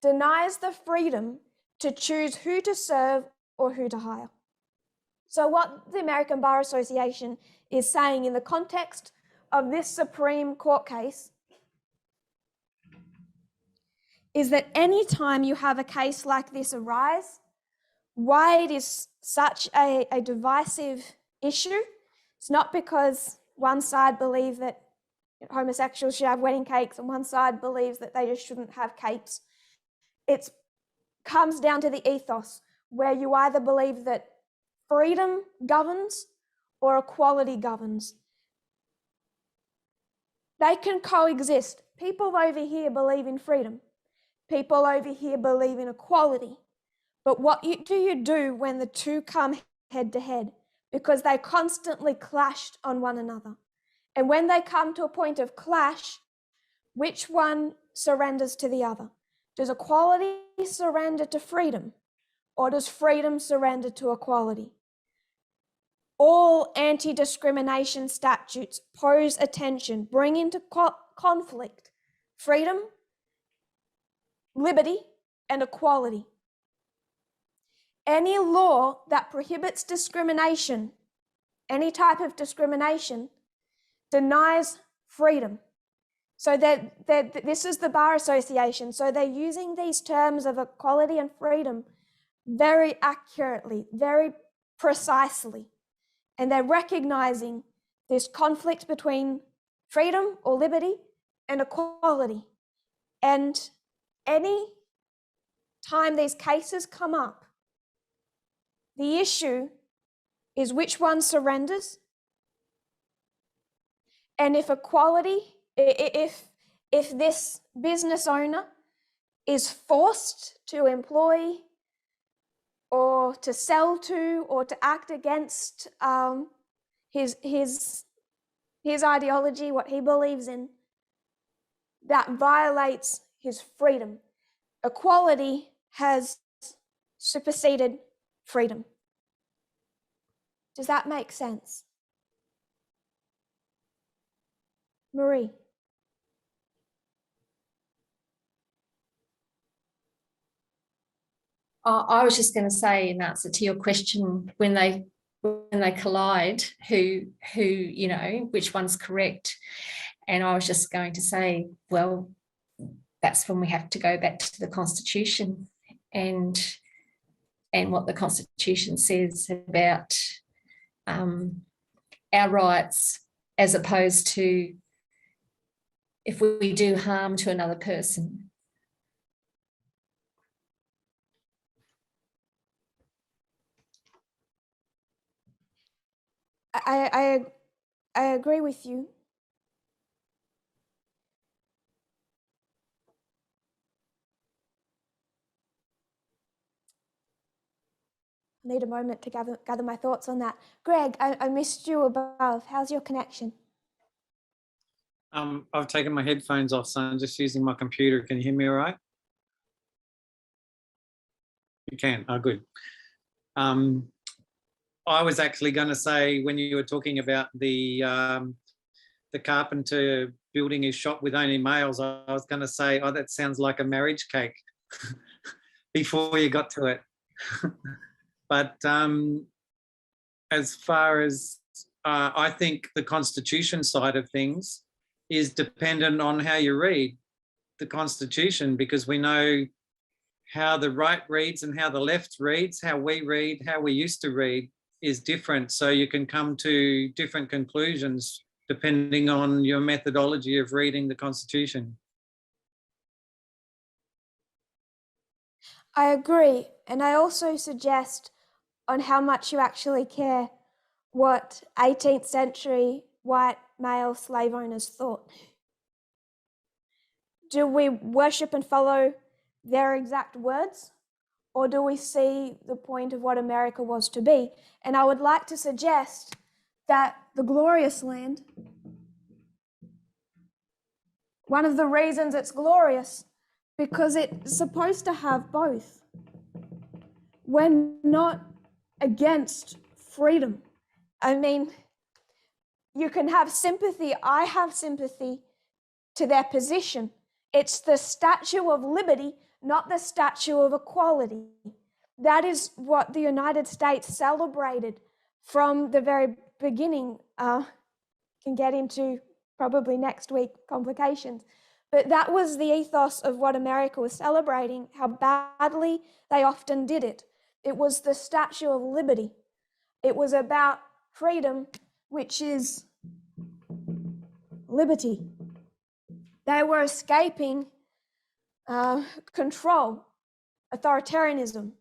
denies the freedom to choose who to serve or who to hire. So what the American Bar Association is saying in the context of this Supreme Court case is that any time you have a case like this arise, why it is such a divisive issue, it's not because one side believes that homosexuals should have wedding cakes and one side believes that they just shouldn't have cakes. It comes down to the ethos, where you either believe that freedom governs or equality governs. They can coexist. People over here believe in freedom. People over here believe in equality. But what do you do when the two come head to head? Because they constantly clashed on one another. And when they come to a point of clash, which one surrenders to the other? Does equality surrender to freedom? Or does freedom surrender to equality? All anti-discrimination statutes pose a tension, bring into conflict freedom, liberty, and equality. Any law that prohibits discrimination, any type of discrimination, denies freedom. So this is the Bar Association. So they're using these terms of equality and freedom very accurately, very precisely. And they're recognizing this conflict between freedom or liberty and equality. And any time these cases come up, the issue is which one surrenders. And if equality, if this business owner is forced to employ or to sell to or to act against his ideology, what he believes in, that violates his freedom. Equality has superseded freedom. Does that make sense? Marie. I was just going to say, in answer to your question, when they collide, who which one's correct, and I was just going to say, well, that's when we have to go back to the Constitution and what the Constitution says about our rights, as opposed to if we do harm to another person. I agree with you. I need a moment to gather my thoughts on that. Greg, I missed you above. How's your connection? I've taken my headphones off, so I'm just using my computer. Can you hear me all right? You can. Oh, good. I was actually going to say, when you were talking about the carpenter building his shop with only males, I was going to say, oh, that sounds like a marriage cake before you got to it. But as far as I think the Constitution side of things is dependent on how you read. the Constitution, because we know how the right reads and how the left reads, how we read, how we used to read is different. So you can come to different conclusions depending on your methodology of reading the Constitution. I agree. And I also suggest on how much you actually care what 18th century white male slave owners thought. Do we worship and follow their exact words? Or do we see the point of what America was to be? And I would like to suggest that the glorious land, one of the reasons it's glorious, because it's supposed to have both. We're not against freedom. I mean, you can have sympathy. I have sympathy to their position. It's the Statue of Liberty, not the Statue of Equality. That is what the United States celebrated from the very beginning. Can get into probably next week complications. But that was the ethos of what America was celebrating, how badly they often did it. It was the Statue of Liberty. It was about freedom, which is liberty. They were escaping control, authoritarianism,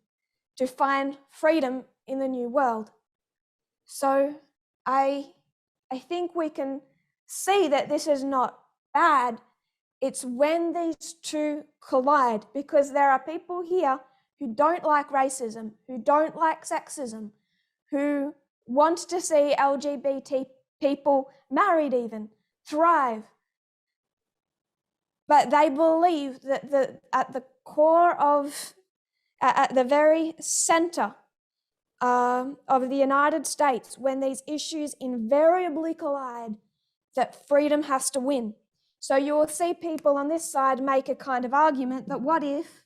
to find freedom in the new world. So I think we can see that this is not bad. It's when these two collide, because there are people here who don't like racism, who don't like sexism, who want to see LGBT people married even, thrive. But they believe that at the core of, at the very center of the United States, when these issues invariably collide, that freedom has to win. So you will see people on this side make a kind of argument that what if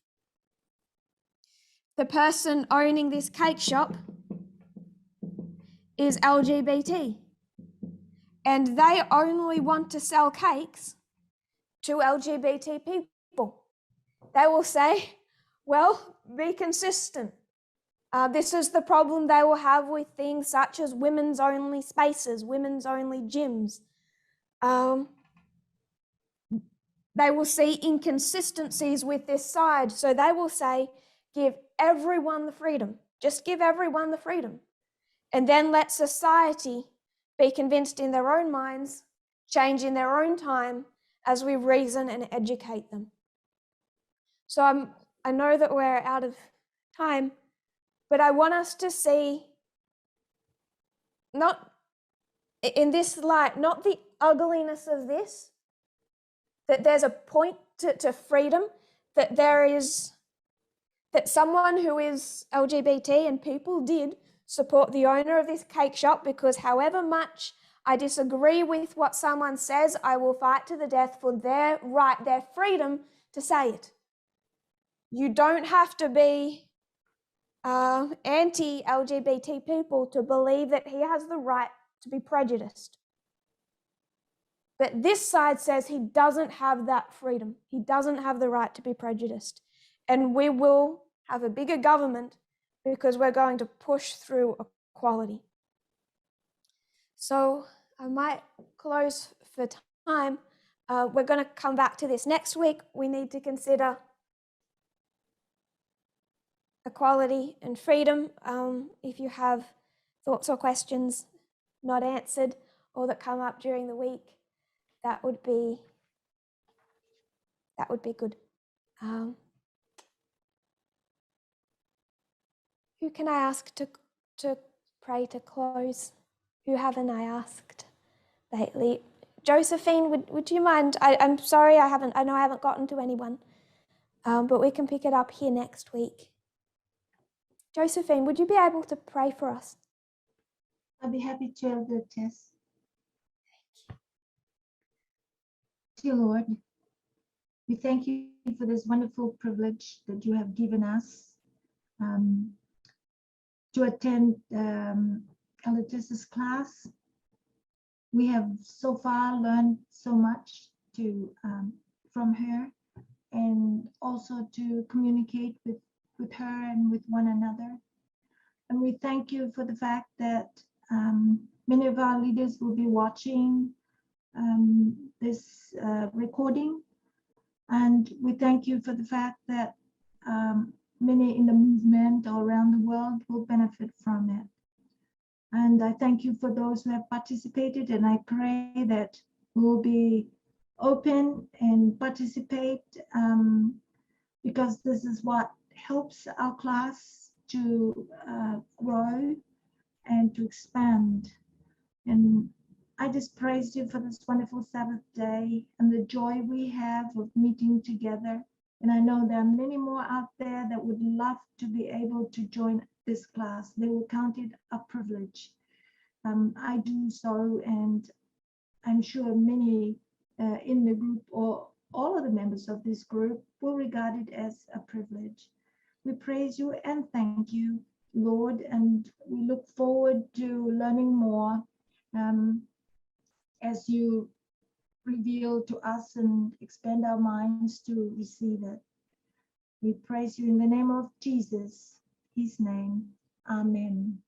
the person owning this cake shop is LGBT and they only want to sell cakes to LGBT people? They will say, well, be consistent. This is the problem they will have with things such as women's only spaces, women's only gyms. They will see inconsistencies with this side. So they will say, give everyone the freedom. Just give everyone the freedom. And then let society be convinced in their own minds, change in their own time as we reason and educate them. So I know that we're out of time, but I want us to see, not in this light, not the ugliness of this, that there's a point to freedom, that there is, that someone who is LGBT, and people did support the owner of this cake shop, because however much I disagree with what someone says, I will fight to the death for their right, their freedom to say it. You don't have to be anti-LGBT people to believe that he has the right to be prejudiced. But this side says he doesn't have that freedom. He doesn't have the right to be prejudiced. And we will have a bigger government because we're going to push through equality. So I might close for time. We're going to come back to this next week. We need to consider equality and freedom. If you have thoughts or questions not answered or that come up during the week, that would be good. Who can I ask to pray to close? Who haven't I asked lately? Josephine, would you mind? I'm sorry, I know I haven't gotten to anyone, but we can pick it up here next week. Josephine, would you be able to pray for us? I'll be happy to, Elder Tess. Dear Lord, we thank you for this wonderful privilege that you have given us to attend Elder Tess's class. We have so far learned so much from her. and also to communicate with her and with one another. And we thank you for the fact that many of our leaders will be watching this recording. And we thank you for the fact that many in the movement all around the world will benefit from it. And I thank you for those who have participated, and I pray that we'll be open and participate because this is what helps our class to grow and to expand. And I just praise you for this wonderful Sabbath day and the joy we have of meeting together. And I know there are many more out there that would love to be able to join this class. They will count it a privilege. I do so, and I'm sure many in the group or all of the members of this group will regard it as a privilege. We praise you and thank you, Lord, and we look forward to learning more as you reveal to us and expand our minds to receive it. We praise you in the name of Jesus, his name. Amen.